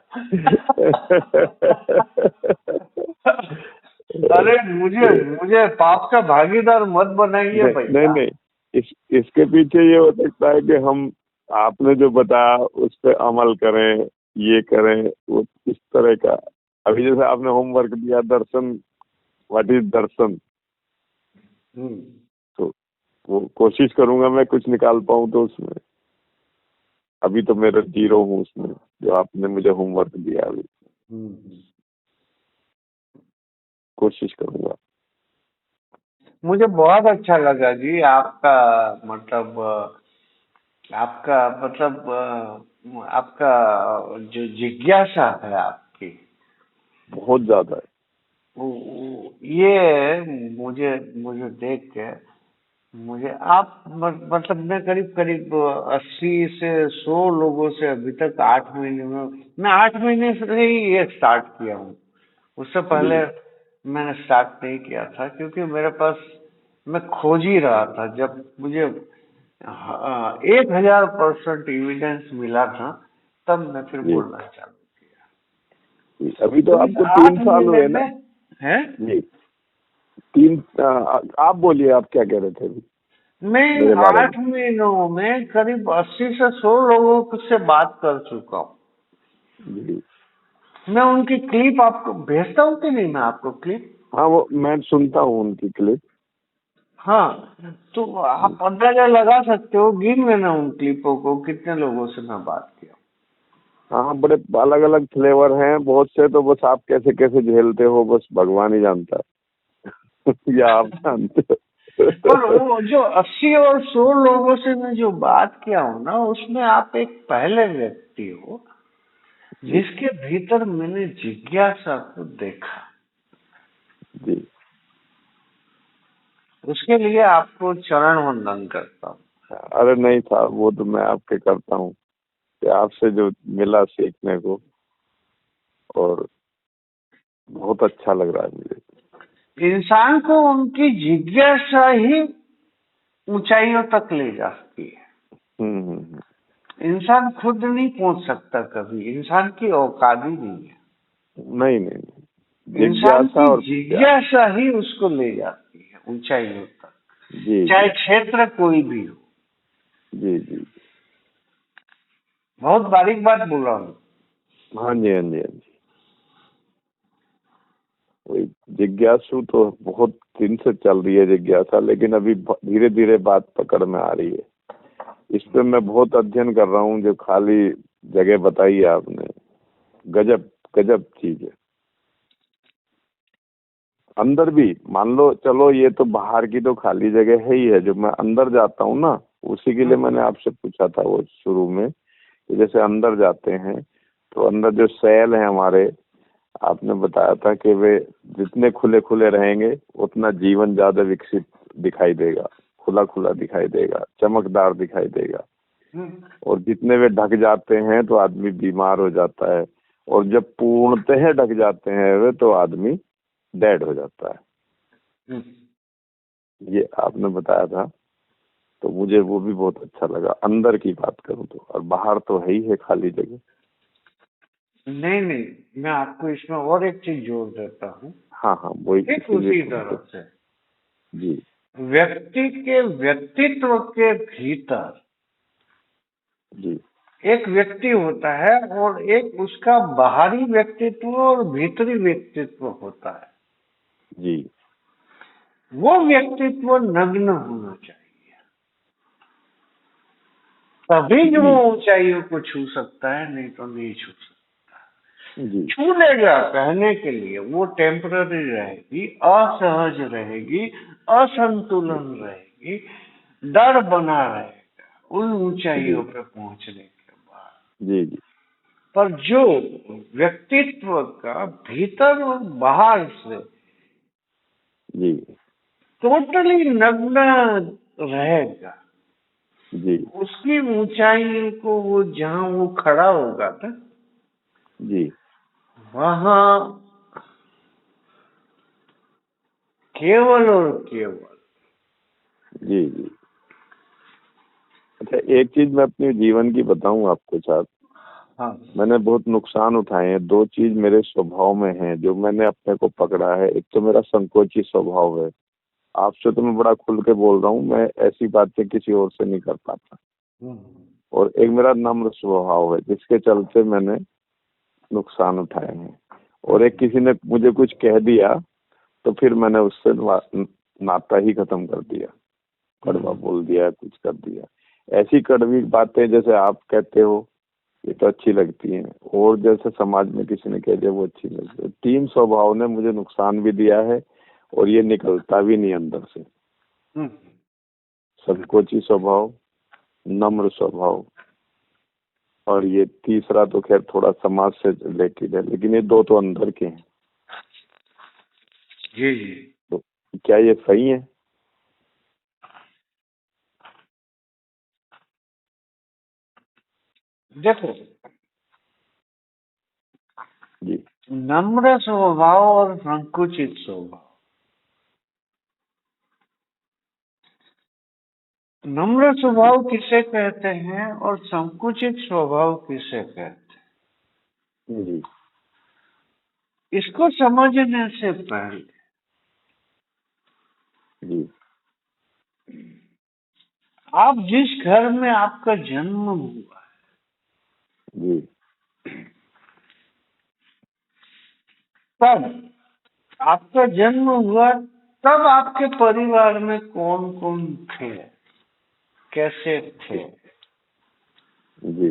अरे मुझे मुझे पाप का भागीदार मत बनाइए नहीं नहीं भैया। नहीं। इसके पीछे ये हो सकता है कि हम, आपने जो बताया उस पर अमल करें, ये करें, वो इस तरह का। अभी जैसे आपने होमवर्क दिया, दर्शन, व्हाट इज दर्शन, हम्म। तो वो कोशिश करूंगा मैं कुछ निकाल पाऊं तो उसमें। अभी तो मेरा 0 हूँ उसमें, जो आपने मुझे होमवर्क दिया। अभी हम्म। कोशिश करूंगा। मुझे बहुत अच्छा लगा जी आपका, मतलब आपका जो जिज्ञासा है आपकी, बहुत ज्यादा है। ये मुझे मुझे देख के, मुझे आप मतलब मैं करीब करीब 80 से 100 लोगों से अभी तक 8 महीने में, मैं 8 महीने से ही ये स्टार्ट किया हूँ। उससे जी पहले मैंने स्टार्ट नहीं किया था, क्योंकि मेरे पास, मैं खोज ही रहा था। जब मुझे 1000% एविडेंस मिला था, तब मैं फिर जी बोलना चालू जी। अभी तो किया। तो इस आपको 3 आठ साल महीने हुए ना? में है, जी, आप बोलिए, आप क्या कह रहे थे अभी मैं मेरे बारे में? 8 महीनों में करीब 80 से 100 लोगों से बात कर चुका हूँ। जी मैं उनकी क्लिप आपको भेजता हूँ कि नहीं, मैं आपको क्लिप। हाँ, वो मैं सुनता हूँ उनकी क्लिप। हाँ, तो आप अंदाजा लगा सकते हो, गिन लेना उन क्लिपों को, कितने लोगों से मैं बात किया। हाँ, बड़े अलग अलग फ्लेवर हैं बहुत से, तो बस आप कैसे कैसे झेलते हो बस भगवान ही जानता है। या आप जानते हो। पर वो जो 80 और 100 लोगों से मैं जो बात किया हूँ ना, उसमें आप एक पहले व्यक्ति हो जी जिसके भीतर मैंने जिज्ञासा को देखा। जी। उसके लिए आपको चरण वंदन करता हूँ। अरे नहीं साहब, वो तो मैं आपके करता हूँ कि आपसे जो मिला सीखने को, और बहुत अच्छा लग रहा है मुझे। इंसान को उनकी जिज्ञासा ही ऊंचाइयों तक ले जाती है। हम्म। इंसान खुद नहीं पहुंच सकता कभी, इंसान की औकात ही नहीं है। नहीं नहीं नहीं, इंसान जिज्ञासा की और प्यार। जिज्ञासा ही उसको ले जाती है ऊंचाइयों तक, जी जी चाहे क्षेत्र कोई भी हो। जी जी। बहुत बारीक बात बोल रहा हूँ। हाँ जी हाँ जी हाँ जी। वही जिज्ञासु तो बहुत दिन से चल रही है जिज्ञासा, लेकिन अभी धीरे धीरे बात पकड़ में आ रही है। इस पे मैं बहुत अध्ययन कर रहा हूँ, जो खाली जगह बताई है आपने, गजब गजब चीज है। अंदर भी मान लो, चलो ये तो बाहर की तो खाली जगह है ही है, जो मैं अंदर जाता हूँ ना, उसी के लिए मैंने आपसे पूछा था वो शुरू में, कि जैसे अंदर जाते हैं तो अंदर जो सेल है हमारे, आपने बताया था कि वे जितने खुले खुले रहेंगे उतना जीवन ज्यादा विकसित दिखाई देगा, खुला खुला दिखाई देगा, चमकदार दिखाई देगा। और जितने वे ढक जाते हैं तो आदमी बीमार हो जाता है, और जब पूर्णतः ढक जाते हैं वे तो आदमी डेड हो जाता है। ये आपने बताया था, तो मुझे वो भी बहुत अच्छा लगा। अंदर की बात करूं तो, और बाहर तो है ही है खाली जगह। नहीं नहीं, मैं आपको इसमें और एक चीज जोड़ देता हूँ। हाँ हाँ, वही ठीक इसीलिए उसी फोन तरह कर। से जी व्यक्ति के व्यक्तित्व के भीतर जी एक व्यक्ति होता है और एक उसका बाहरी व्यक्तित्व और भीतरी व्यक्तित्व होता है। जी वो व्यक्तित्व नग्न होना चाहिए, तभी जो जी वो ऊंचाइयों को छू सकता है, नहीं तो नहीं छू सकता। जी छू लेगा कहने के लिए वो टेम्पररी रहेगी, असहज रहेगी, असंतुलन रहेगी, डर बना रहेगा उन ऊंचाइयों जी पे पहुंचने के बाद। जी जी पर जो व्यक्तित्व का भीतर और बाहर से जी टोटली नग्न रहेगा, जी उसकी ऊंचाई को वो जहां वो खड़ा होगा ना, जी वहां केवल और केवल। जी जी। अच्छा, एक चीज मैं अपने जीवन की बताऊं आपको साहब। हाँ मैंने बहुत नुकसान उठाए हैं। दो चीज मेरे स्वभाव में है जो मैंने अपने को पकड़ा है। एक तो मेरा संकोची स्वभाव है। आपसे तो मैं बड़ा खुल के बोल रहा हूँ, मैं ऐसी बातें किसी और से नहीं कर पाता। और एक मेरा नम्र स्वभाव है जिसके चलते मैंने नुकसान उठाए हैं। और एक किसी ने मुझे कुछ कह दिया तो फिर मैंने उससे नाता ही खत्म कर दिया, कड़वा बोल दिया, कुछ कर दिया। ऐसी कड़वी बातें जैसे आप कहते हो ये तो अच्छी लगती हैं, और जैसे समाज में किसी ने कह दिया वो अच्छी लगती है। तीन स्वभाव ने मुझे नुकसान भी दिया है और ये निकलता भी नहीं अंदर से। संकोची स्वभाव, नम्र स्वभाव, और ये तीसरा तो खैर थोड़ा समाज से रिलेटेड है, लेकिन ये दो तो अंदर के हैं। जी जी। तो क्या ये सही है? देखो, जी नम्र स्वभाव और संकुचित स्वभाव, नम्र स्वभाव किसे कहते हैं और संकुचित स्वभाव किसे कहते जी हैं, इसको समझने से पहले जी आप जिस घर में आपका जन्म हुआ जी तब आपका जन्म हुआ, तब आपके परिवार में कौन कौन थे, कैसे थे, जी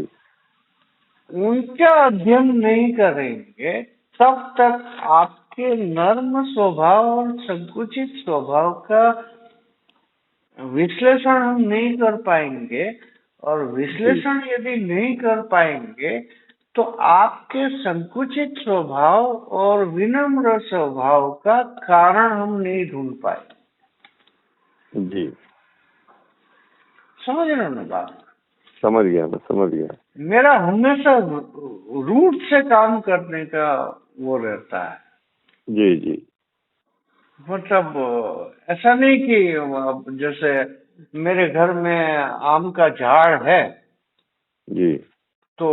उनका अध्ययन नहीं करेंगे तब तक आपके नर्म स्वभाव और संकुचित स्वभाव का विश्लेषण हम नहीं कर पाएंगे। और विश्लेषण यदि नहीं कर पाएंगे तो आपके संकुचित स्वभाव और विनम्र स्वभाव का कारण हम नहीं ढूंढ पाएंगे। जी समझ रहे हो ना बात? समझ गया, मैं समझ गया। मेरा हमेशा रूट से काम करने का वो रहता है। जी जी मतलब ऐसा नहीं कि अब जैसे मेरे घर में आम का झाड़ है जी तो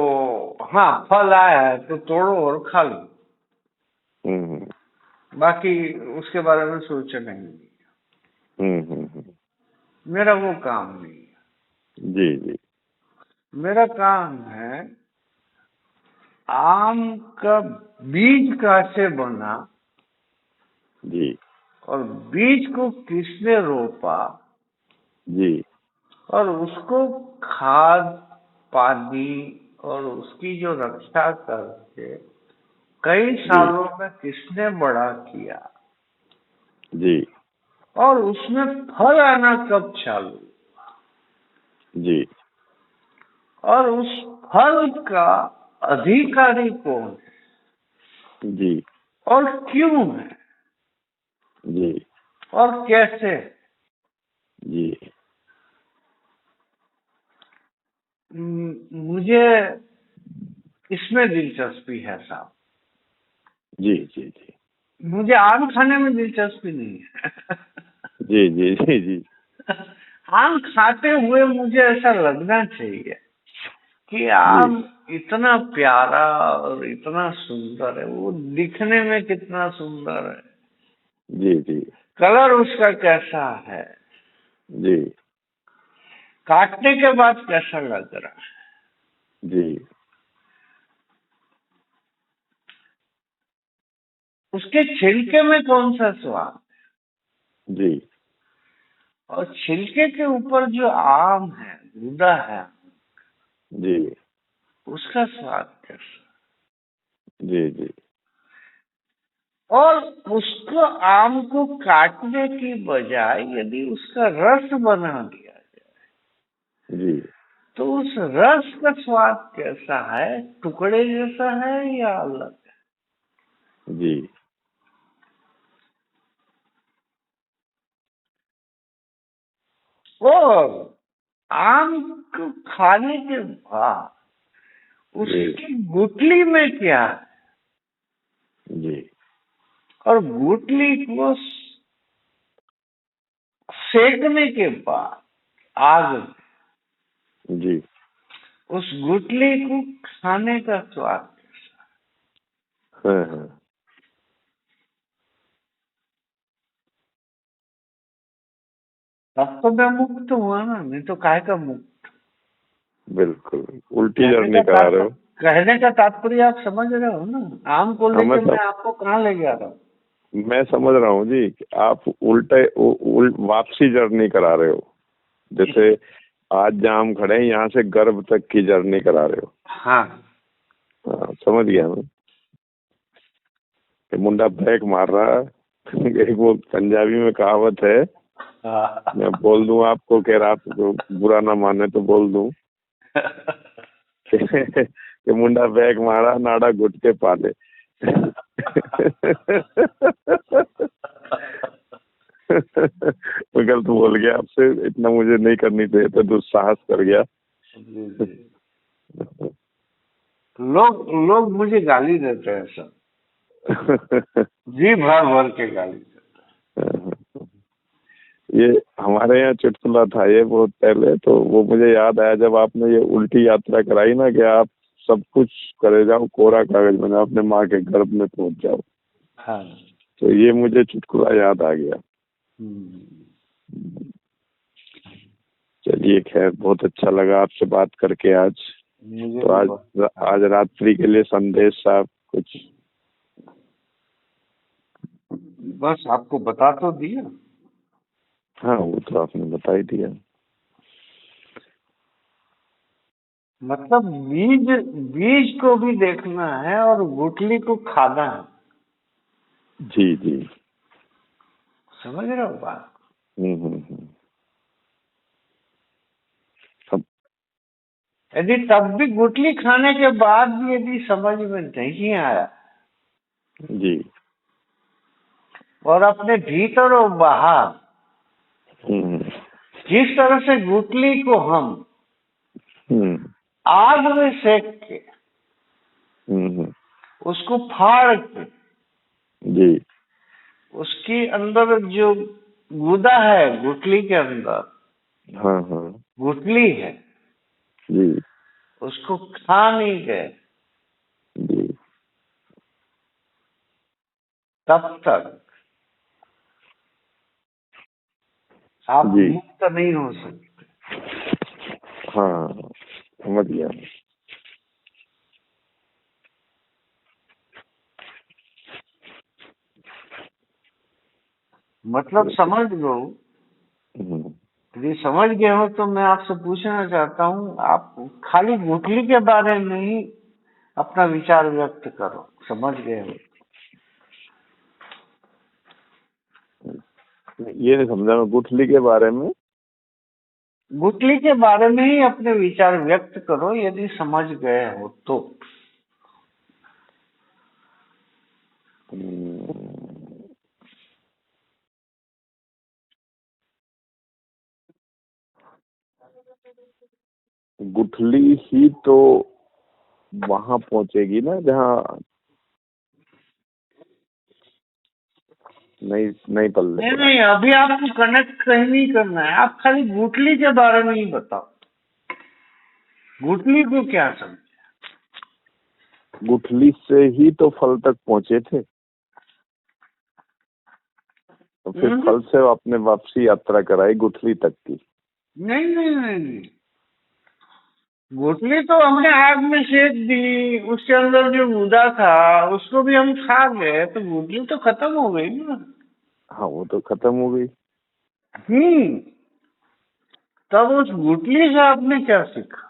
हाँ फल आया है तो तोड़ो और खा लो, हम्म बाकी उसके बारे में सोचा नहीं। मेरा वो काम नहीं है। जी जी मेरा काम है आम का बीज कैसे बना जी और बीज को किसने रोपा जी और उसको खाद पानी और उसकी जो रक्षा करके कई जी सालों में किसने बड़ा किया जी और उसमें फल आना कब चालू जी और उस फल का अधिकारी कौन है जी और क्यों है जी और कैसे। जी मुझे इसमें दिलचस्पी है साहब। जी जी जी मुझे आम खाने में दिलचस्पी नहीं है। जी जी जी जी आम खाते हुए मुझे ऐसा लगना चाहिए कि आम इतना प्यारा और इतना सुंदर है, वो दिखने में कितना सुंदर है, जी जी कलर उसका कैसा है, जी काटने के बाद कैसा लग रहा है, जी उसके छिलके में कौन सा स्वाद, जी और छिलके के ऊपर जो आम है, गूदा है, जी उसका स्वाद कैसा, जी जी और उसको आम को काटने की बजाय यदि उसका रस बना दिया जाए जी तो उस रस का स्वाद कैसा है, टुकड़े जैसा है या अलग है? जी और आम को खाने के बाद जी उसकी गुठली में क्या है, जी और गुठली को सेकने के बाद आग में जी उस गुठली को खाने का स्वाद कैसा हाँ हाँ है? तब तो मैं मुक्त हुआ ना, नहीं तो काहे का मुक्त। बिल्कुल उल्टी जर्नी करा रहे हो। कहने का तात्पर्य आप समझ रहे हो ना, आम को हाँ लेके मैं आपको कहाँ ले जा रहा हूँ। मैं समझ रहा हूँ जी कि आप उल्टे वापसी जर्नी करा रहे हो। जैसे आज जहाँ हम खड़े हैं यहाँ से गर्भ तक की जर्नी करा रहे हो। हाँ हाँ समझ गया मैं कि मुंडा ब्रेक मार रहा है। एक वो पंजाबी में कहावत है, मैं बोल दूं आपको कि आपको बुरा ना माने तो बोल दूं कि मुंडा बैग मारा नाड़ा घुट के पाले। मैं गलत बोल गया आपसे, इतना मुझे नहीं करनी चाहिए था, दुस्साहस कर गया। लोग लोग मुझे गाली देते हैं सर, जी भर भर के गाली देते हैं। ये हमारे यहाँ चुटकुला था ये बहुत पहले, तो वो मुझे याद आया जब आपने ये उल्टी यात्रा कराई ना कि आप सब कुछ करे जाओ, कोरा कागज बना, अपने माँ के गर्भ में पहुंच जाओ। हाँ तो ये मुझे चुटकुला याद आ गया। चलिए खैर, बहुत अच्छा लगा आपसे बात करके आज। तो आज रात्रि के लिए संदेश साहब कुछ? बस आपको बता तो दिया। हाँ वो तो आपने बता ही दिया। मतलब बीज बीज को भी देखना है और गुठली को खाना है। जी जी समझ रहे हो बात? यदि तब भी गुठली खाने के बाद भी यदि समझ में नहीं आया जी और अपने भीतर और बाहर जिस तरह से गुठली को हम आग में सेक के उसको फाड़ के जी उसकी अंदर जो गूदा है, गुठली के अंदर हाँ हाँ गुठली है जी उसको खा नहीं गए जी तब तक आप मुक्त नहीं हो सकते। हाँ समझ गया। मतलब समझ लो, यदि समझ गए हो तो मैं आपसे पूछना चाहता हूँ, आप खाली गुठली के बारे में ही अपना विचार व्यक्त करो। समझ गए हो? ये नहीं समझा मैं, गुठली के बारे में। गुठली के बारे में ही अपने विचार व्यक्त करो यदि समझ गए हो तो। गुठली ही तो वहां पहुंचेगी ना जहाँ नहीं पल्ले। नहीं, अभी आपको कनेक्ट कहीं नहीं करना है, आप खाली गुठली के बारे में ही बताओ। गुठली को क्या समझे? गुठली से ही तो फल तक पहुंचे थे, तो फिर फल से आपने वापसी यात्रा कराई गुठली तक की। नहीं नहीं नहीं नहीं, गुठली तो हमने आग में सेक दी, उसके अंदर जो गुदा था उसको भी हम खा गए, तो गुठली तो खत्म हो गई ना। हाँ, वो तो खत्म हो गई। तब उस गुठली से आपने क्या सीखा?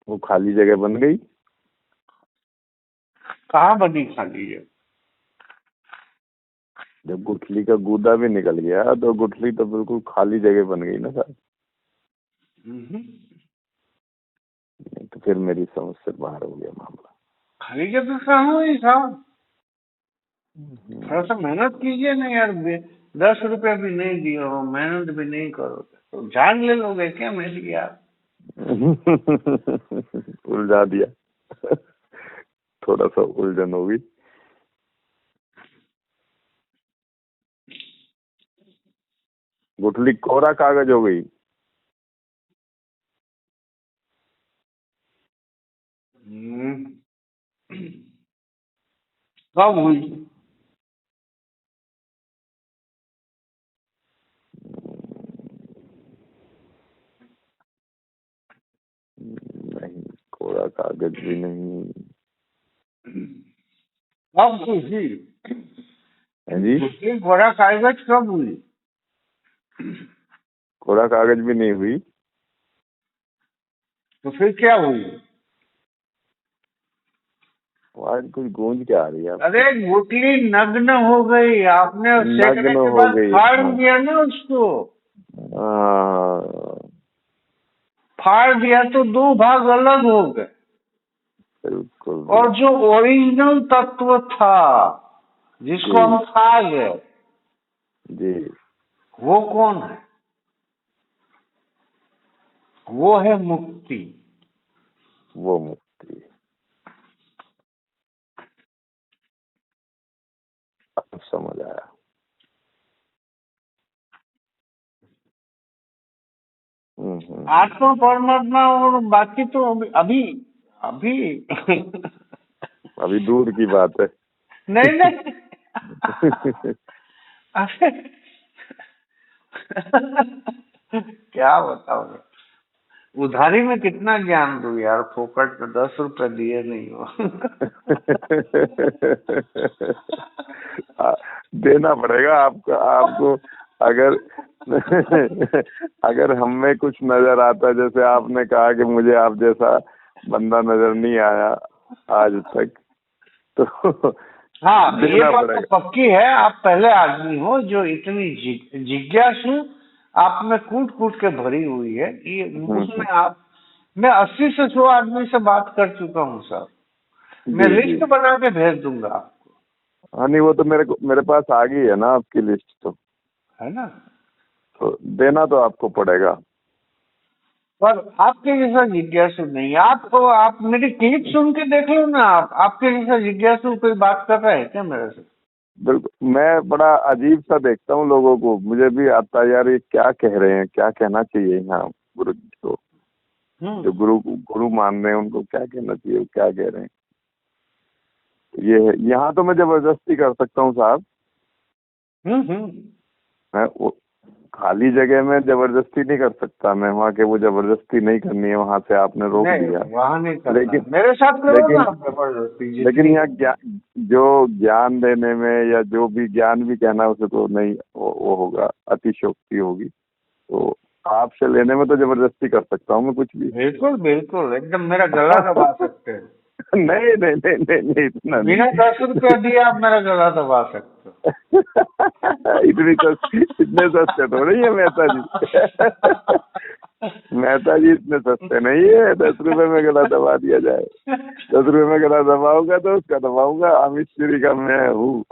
वो खाली जगह बन गई। कहाँ बनी खाली है? जब गुठली का गूदा भी निकल गया तो गुठली तो बिल्कुल खाली जगह बन गई ना साहब। नहीं तो फिर मेरी समझ से बाहर हो गया मामला। खाली जगह कहाँ हुई साहब? थोड़ा सा मेहनत कीजिए ना यार, 10 रुपया भी नहीं दिए हो, मेहनत भी नहीं करोगे तो जान ले लोगे क्या मेरी यार? उलझा दिया। थोड़ा सा उलझन होगी। गुठली कोरा कागज हो गई। कब हुई? नहीं, कोरा कागज भी नहीं। कब हुई? जी, कोरा कागज कब हुई? कोरा कागज भी नहीं हुई। तो फिर क्या हुई? आज कुछ गूंज क्या आ रही है? अरे गुठली नग्न हो गई, आपने सेकने नग्न के हो बाद गई। फाड़ हाँ। दिया ना उसको। हाँ, फाड़ दिया तो 2 भाग अलग हो गए, बिल्कुल। और जो ओरिजिनल तत्व था जिसको हम खा गए, जी, वो कौन है? वो है मुक्ति। वो मुक्ति। अब समझ आया। आत्मा परमात्मा और बाकी तो अभी अभी अभी दूर की बात है। नहीं नहीं। अरे क्या बताओ, उधारी में कितना ज्ञान दूं यार, फोकट में 10 रुपए दिए नहीं हो। देना पड़ेगा आपको। अगर अगर हम में कुछ नजर आता, जैसे आपने कहा कि मुझे आप जैसा बंदा नजर नहीं आया आज तक, तो हाँ, ये देना बात तो पड़ेगा। पक्की है। आप पहले आदमी हो जो इतनी जिज्ञासु आप में कूट कूट के भरी हुई है कि उसमें आप, मैं 80 से 100 आदमी से बात कर चुका हूँ सर। मैं लिस्ट बना के भेज दूंगा आपको। हाँ, नहीं, वो तो मेरे पास आ गई है ना आपकी लिस्ट, तो है ना? तो देना तो आपको पड़ेगा। पर आपके जैसा जिज्ञासु नहीं। आप मेरी क्लिप सुन के देख लो ना, आपके जैसा जिज्ञासु कोई बात कर रहा है क्या मेरे से? बिल्कुल, मैं बड़ा अजीब सा देखता हूँ लोगों को। मुझे भी आता है यार, ये क्या कह रहे हैं, क्या कहना चाहिए यहाँ गुरु जी को, जो गुरु मान रहे हैं उनको क्या कहना चाहिए, वो क्या कह रहे हैं। ये है, यहाँ तो मैं जबरदस्ती कर सकता हूँ साहब। मैं वो खाली जगह में जबरदस्ती नहीं कर सकता। मैं वहाँ के वो जबरदस्ती नहीं करनी है, वहाँ से आपने रोक दिया। वहाँ नहीं करना। लेकिन मेरे साथ करो ना जबरदस्ती। लेकिन यहाँ जो ज्ञान देने में या जो भी ज्ञान भी कहना, उसे तो नहीं, वो होगा, अतिशोक्ति होगी। तो आपसे लेने में तो जबरदस्ती कर सकता हूँ मैं कुछ भी। बिल्कुल बिल्कुल, एकदम मेरा गला दबा सकते हैं। नहीं नहीं नहीं नहीं नहीं, इतना बिना 10 रुपया दिए आप मेरा गला दबा सकते हो। इतने सस्ते तो नहीं है मेहता जी। मेहता जी इतने सस्ते नहीं है 10 रुपए में गला दबा दिया जाए। 10 रुपए में गला दबाऊंगा तो उसका दबाऊंगा, अमित श्री का मैं हूँ।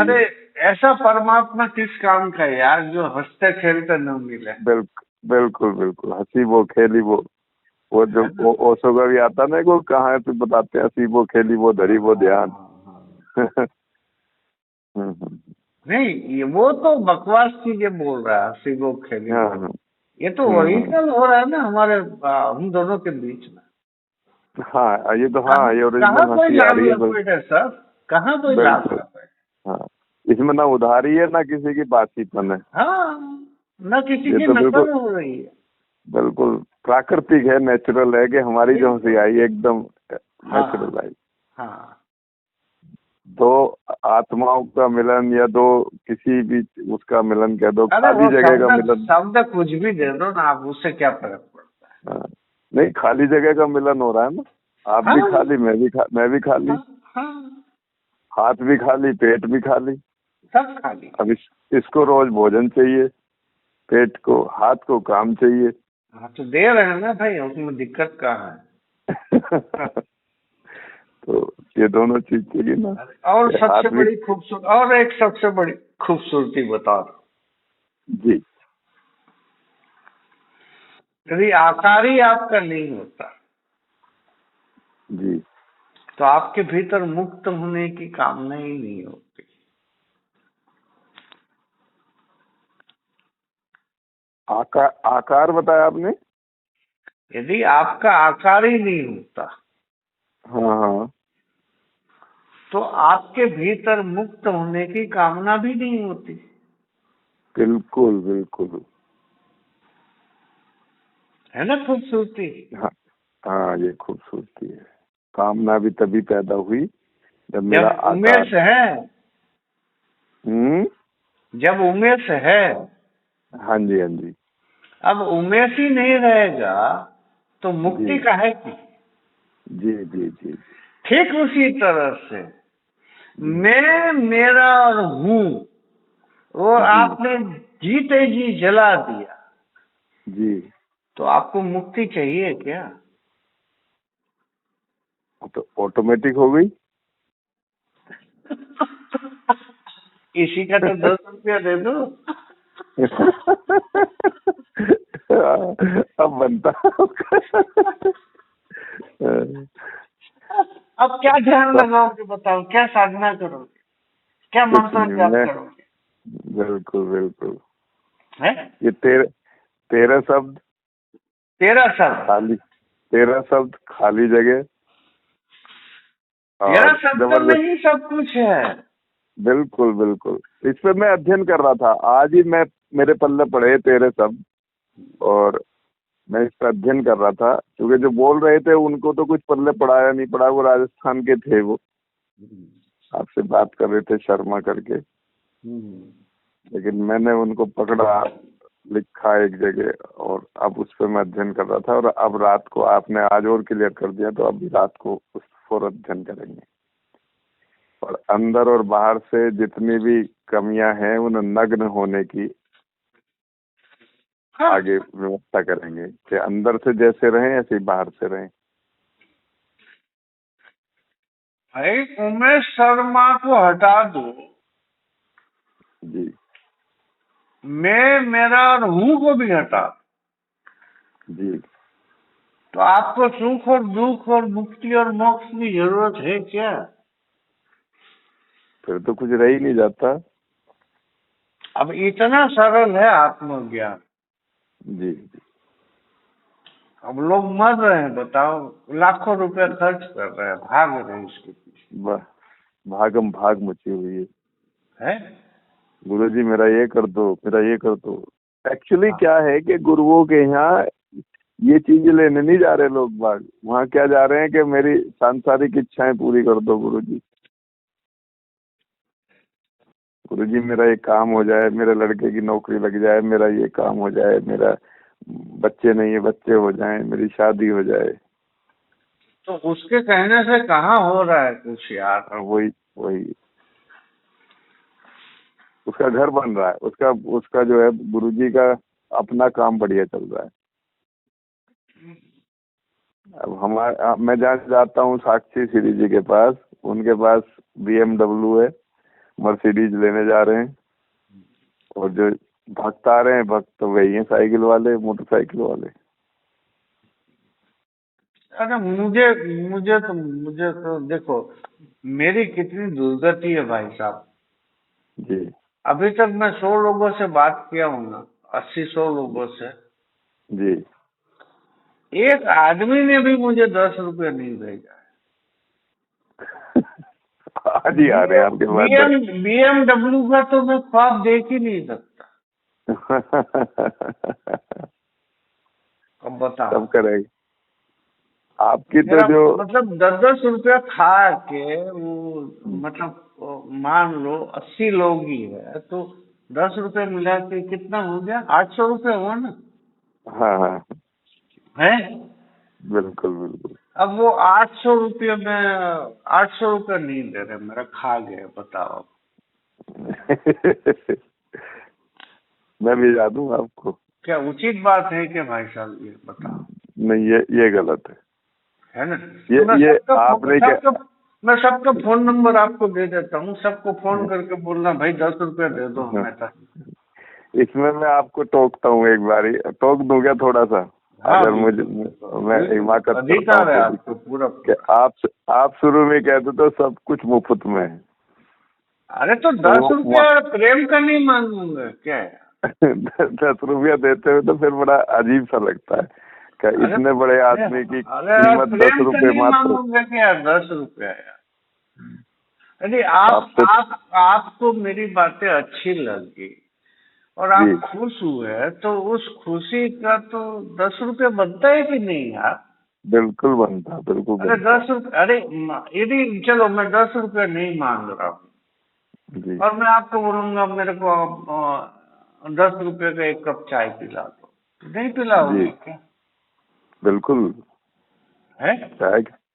अरे ऐसा परमात्मा किस काम का है यार, जो हंसते खेलते न मिले। बिल्कुल बिल्कुल, हंसी वो खेली वो, वो जो ओशो का भी आता ना, वो कहाँ पे बताते हैं, सीबो खेली वो धरी वो ध्यान। नहीं, वो तो बकवास चीजें बोल रहा है, सीबो खेली। हाँ, ये तो ओरिजिनल हो रहा है ना हमारे हम दोनों के बीच में। हाँ, ये तो, हाँ, ये कहाँ ओरिजिनल कोई हंसी आ लाभ रही है। लपेट है सर, कहाँ कोई लाभ बिल्कुल। लपेट। हाँ, इसमें ना उधारी है ना किसी की बातचीतपन है। हाँ, न किसी ये की तो बिल्कुल, नकल हो रही है। बिल्कुल प्राकृतिक है, नेचुरल है कि हमारी जो हंसी आई एकदम हाँ नेचुरल आई। हाँ, दो आत्माओं का मिलन या दो किसी भी उसका मिलन कह दो, अरे खाली वो जगह का शब्द मिलन। शब्द कुछ भी दे दो ना आप, उससे क्या फर्क पड़ता हाँ, नहीं, खाली जगह का मिलन हो रहा है ना। आप है। भी हाँ खाली, मैं भी खाली, हाँ हाँ, हाथ भी खाली, पेट भी खाली। सब खाली। अब इसको रोज भोजन चाहिए, पेट को, हाथ को काम चाहिए। हाँ तो दे रहे हैं ना भाई, उसमें दिक्कत कहाँ है। तो ये दोनों चीज चाहिए ना। और कि सबसे हाथ भी। बड़ी खूबसूरत, और एक सबसे बड़ी खूबसूरती बता दो। जी यदि आकार ही आपका नहीं होता जी। तो आपके भीतर मुक्त होने की कामना ही नहीं होती। आकार बताया आपने। यदि आपका आकार ही नहीं होता हाँ हाँ। तो आपके भीतर मुक्त होने की कामना भी नहीं होती। बिल्कुल बिल्कुल। है ना खूबसूरती। हाँ हाँ, ये खूबसूरती है। कामना भी तभी पैदा हुई जब मेरा जब आकार। उमेश है, हम्म। जब उमेश है। हाँ जी, हाँ जी। अब उमेश ही नहीं रहेगा तो जी मुक्ति काहे की। जी जी जी ठीक उसी तरह से जी मैं, मेरा और हूँ, वो जी आपने जीते जी जला दिया जी। तो आपको मुक्ति चाहिए क्या। तो ऑटोमेटिक हो गई। इसी का तो 10 रुपया दे दो। अब बनता। अब क्या ध्यान लगाओगे बताओ, क्या साधना करोगे, क्या कुछ मंत्र नहीं, जाप मैं करोगे। बिल्कुल बिल्कुल। है ये 13 शब्द 13 शब्द। खाली, 13 शब्द खाली जगह, तेरह और शब्द में जबरदस्त। ही सब कुछ है। बिल्कुल बिल्कुल। इस पे मैं अध्ययन कर रहा था, आज ही मैं, मेरे पल्ले पड़े 13 शब्द, और मैं इस पर अध्ययन कर रहा था, क्योंकि जो बोल रहे थे उनको तो कुछ पल्ले पड़ा या नहीं पड़ा, वो राजस्थान के थे, वो आपसे बात कर रहे थे शर्मा करके। लेकिन मैंने उनको पकड़ा, लिखा एक जगह, और अब उस पर मैं अध्ययन कर रहा था, और अब रात को आपने आज और क्लियर कर दिया, तो अभी रात को उस पर अध्ययन करेंगे। और अंदर और बाहर से जितनी भी कमियां हैं उन नग्न होने की हाँ। आगे व्यवस्था करेंगे, कि अंदर से जैसे रहें ऐसे ही बाहर से रहें। भाई उमेश शर्मा को हटा दो, जी मैं, मेरा और हूँ को भी हटा दो, जी। तो आपको सुख और दुख और मुक्ति और मोक्ष की जरूरत है क्या। फिर तो कुछ रह ही नहीं जाता। अब इतना सरल है आत्मज्ञान। जी जी। अब लोग मर रहे हैं, बताओ, लाखों रुपए खर्च कर रहे हैं, भाग रहे हैं इसके पीछे। भागम भाग मची हुई है। है। गुरुजी मेरा ये कर दो, मेरा ये कर दो। एक्चुअली हाँ। क्या है कि गुरुओं के यहाँ ये चीजें लेने नहीं जा रहे लोग बाग, वहाँ क्या जा रहे हैं कि मेरी सांसारिक इच्छाएं पूरी कर दो गुरुजी। गुरुजी मेरा ये काम हो जाए, मेरे लड़के की नौकरी लग जाए, मेरा ये काम हो जाए, मेरा बच्चे नहीं है बच्चे हो जाएं, मेरी शादी हो जाए। तो उसके कहने से कहाँ हो रहा है कुछ यार। और वही वही उसका घर बन रहा है, उसका उसका जो है गुरुजी का अपना काम बढ़िया चल रहा है। अब हमारा, मैं जहाँ जाता हूँ साक्षी श्री जी के पास, उनके पास BMW है, मर्सिडीज लेने जा रहे हैं। और जो भक्त आ रहे हैं, भक्त तो वही है, साइकिल वाले, मोटरसाइकिल वाले। अरे मुझे तो देखो, मेरी कितनी दुर्गति है भाई साहब। जी अभी तक मैं 100 लोगों से बात किया हूँ ना, 80-100 लोगों से, जी। एक आदमी ने भी मुझे 10 रुपए नहीं भेजा आज ही आ रहे हैं आपके पास। BMW का तो मैं ख्वाब देख ही नहीं सकता। अब बताओ, सब करेंगे आपकी तो मेरा जो। मतलब 10-10 रुपया खा के वो, मतलब मान लो 80 लोग ही है तो 10 रुपए मिला के कितना हो गया, 800 रुपये हुआ ना, हाँ हाँ है। बिल्कुल बिल्कुल। अब वो 800 रुपये में 800 रुपये नहीं दे रहे, मेरा खा गए, बताओ। मैं भेजा दूंगा आपको। क्या उचित बात है कि भाई साहब, ये बताओ। नहीं ये गलत है ना। है। तो ये आपने क्या। मैं सबका फोन नंबर आपको दे देता हूँ, सबको फोन करके बोलना भाई 10 रुपये दे दो हमें तक। इसमें मैं आपको टोकता हूँ, एक बारी टोक दूंगा थोड़ा सा। हाँ, अगर मुझे मैं हिमाकत करता अधिकार है हूँ आपको पूरा। कि आप शुरू में कहते तो सब कुछ मुफ्त में है। अरे तो 10 रुपया प्रेम का नहीं मांगूंगा क्या है। 10 रुपया देते हुए तो फिर बड़ा अजीब सा लगता है कि इतने बड़े आदमी की कीमत 10 रुपए मात्र। क्या 10 रुपया यार। अरे आपको मेरी बातें अच्छी लगी और आप खुश हुए तो उस खुशी का तो 10 रुपये बनता है कि नहीं यार। बिल्कुल बनता, बिल्कुल अरे बनता। 10 रुपये, अरे यदि चलो मैं 10 रुपये नहीं मांग रहा हूँ जी। और मैं आपको बोलूंगा मेरे को 10 रुपये का एक कप चाय पिला दो, नहीं पिलाओगे क्या। बिल्कुल है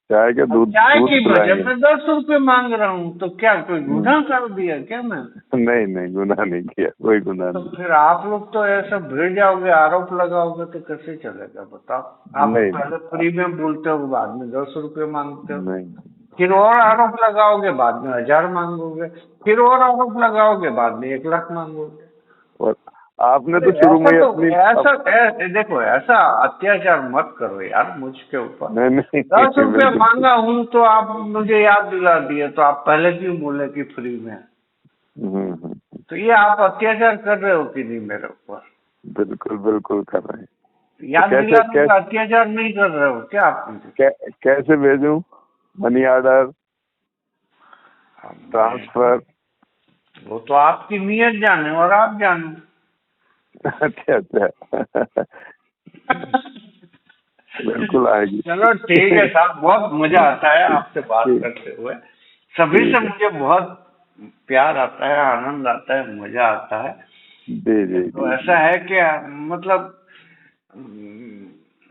चाय के दूध की वजह पिलाएंगे। मैं 10 रुपये मांग रहा हूँ तो क्या कोई गुनाह कर दिया क्या मैं। नहीं गुनाह नहीं किया, कोई गुनाह तो नहीं। फिर आप लोग तो ऐसा भिड़ जाओगे, आरोप लगाओगे तो कैसे चलेगा बताओ। आप पहले फ्री में बोलते हो, बाद में 10 रुपये मांगते हो। नहीं। फिर और आरोप लगाओगे, बाद में 1000 मांगोगे। फिर और आरोप लगाओगे, बाद में 1 लाख मांगोगे। और आपने तो शुरू में अपनी ऐसा देखो, ऐसा अत्याचार मत करो यार मुझके ऊपर। नहीं 10 रुपये मांगा हूँ तो आप मुझे याद दिला दिए, तो आप पहले क्यों बोले कि फ्री में। तो ये आप अत्याचार कर रहे हो कि नहीं मेरे ऊपर। बिल्कुल बिल्कुल कर रहे हैं। याद दिलाने का अत्याचार नहीं कर रहे हो क्या आप मुझे। कैसे भेजूं, मनी ऑर्डर, ट्रांसफर। वो तो आपकी नीयत जाने और आप जानो। अच्छा बिल्कुल आएगी। चलो ठीक है साहब, बहुत मजा आता है आपसे बात करते हुए। सभी से मुझे बहुत प्यार आता है, आनंद आता है, मजा आता है। तो ऐसा है कि मतलब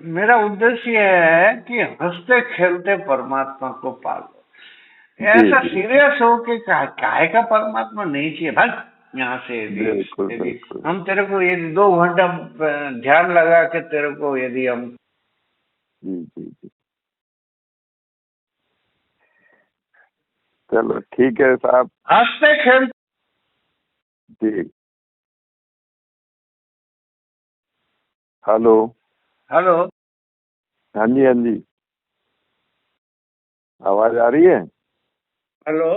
मेरा उद्देश्य यह है कि हंसते खेलते परमात्मा को पालो। ऐसा सीरियस हो के काहे का परमात्मा नहीं चाहिए भाई यहाँ से। यदि हम तेरे को यदि 2 घंटा ध्यान लगा के तेरे को यदि हम। जी चलो ठीक है साहब, हंसते खेलते। जी। हेलो। हाँ जी आवाज आ रही है। हेलो।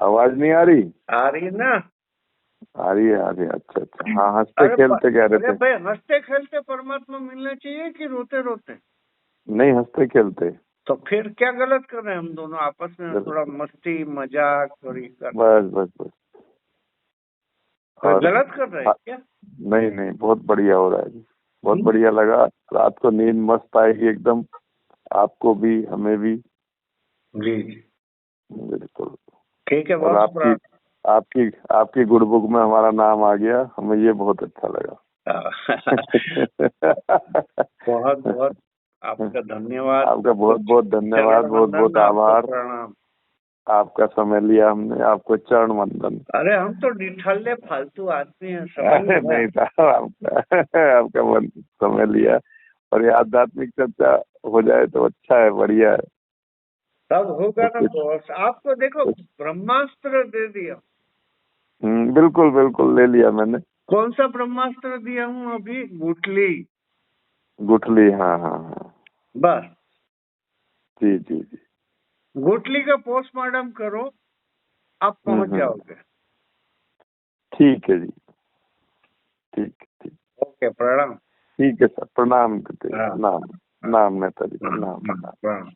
आवाज नहीं आ रही। आ रही है ना। आ रही है। अच्छा हाँ, हंसते खेलते कह रहे थे। भाई हंसते खेलते परमात्मा मिलना चाहिए कि रोते रोते। नहीं, हंसते खेलते। तो फिर क्या गलत कर रहे हैं हम दोनों आपस में, थोड़ा मस्ती मजाक थोड़ी कर। बस और गलत कर रहे हैं क्या। नहीं बहुत बढ़िया हो रहा है, बहुत बढ़िया लगा। रात को नींद मस्त आएगी एकदम, आपको भी हमें भी। जी बिल्कुल ठीक है। और आपकी गुड बुक में हमारा नाम आ गया, हमें ये बहुत अच्छा लगा। बहुत आपका धन्यवाद। आपका बहुत धन्यवाद, बहुत आभार। आपका समय लिया हमने, आपको चरण वंदन। अरे हम तो निठल्ले फालतू आदमी हैं। नहीं था आपका समय लिया, और ये आध्यात्मिक चर्चा हो जाए तो अच्छा है, बढ़िया है। तब होगा ना बॉस। आपको देखो ब्रह्मास्त्र दे दिया। बिल्कुल ले लिया मैंने। कौन सा ब्रह्मास्त्र दिया हूँ अभी। गुठली। हाँ। बस जी जी जी। गुठली का पोस्टमार्टम करो, आप पहुंच जाओगे। ठीक है जी, ठीक ठीक। ओके, प्रणाम। ठीक है सर, प्रणाम। प्रणाम। नाम नाम नेताजी, प्रणाम। प्रणाम।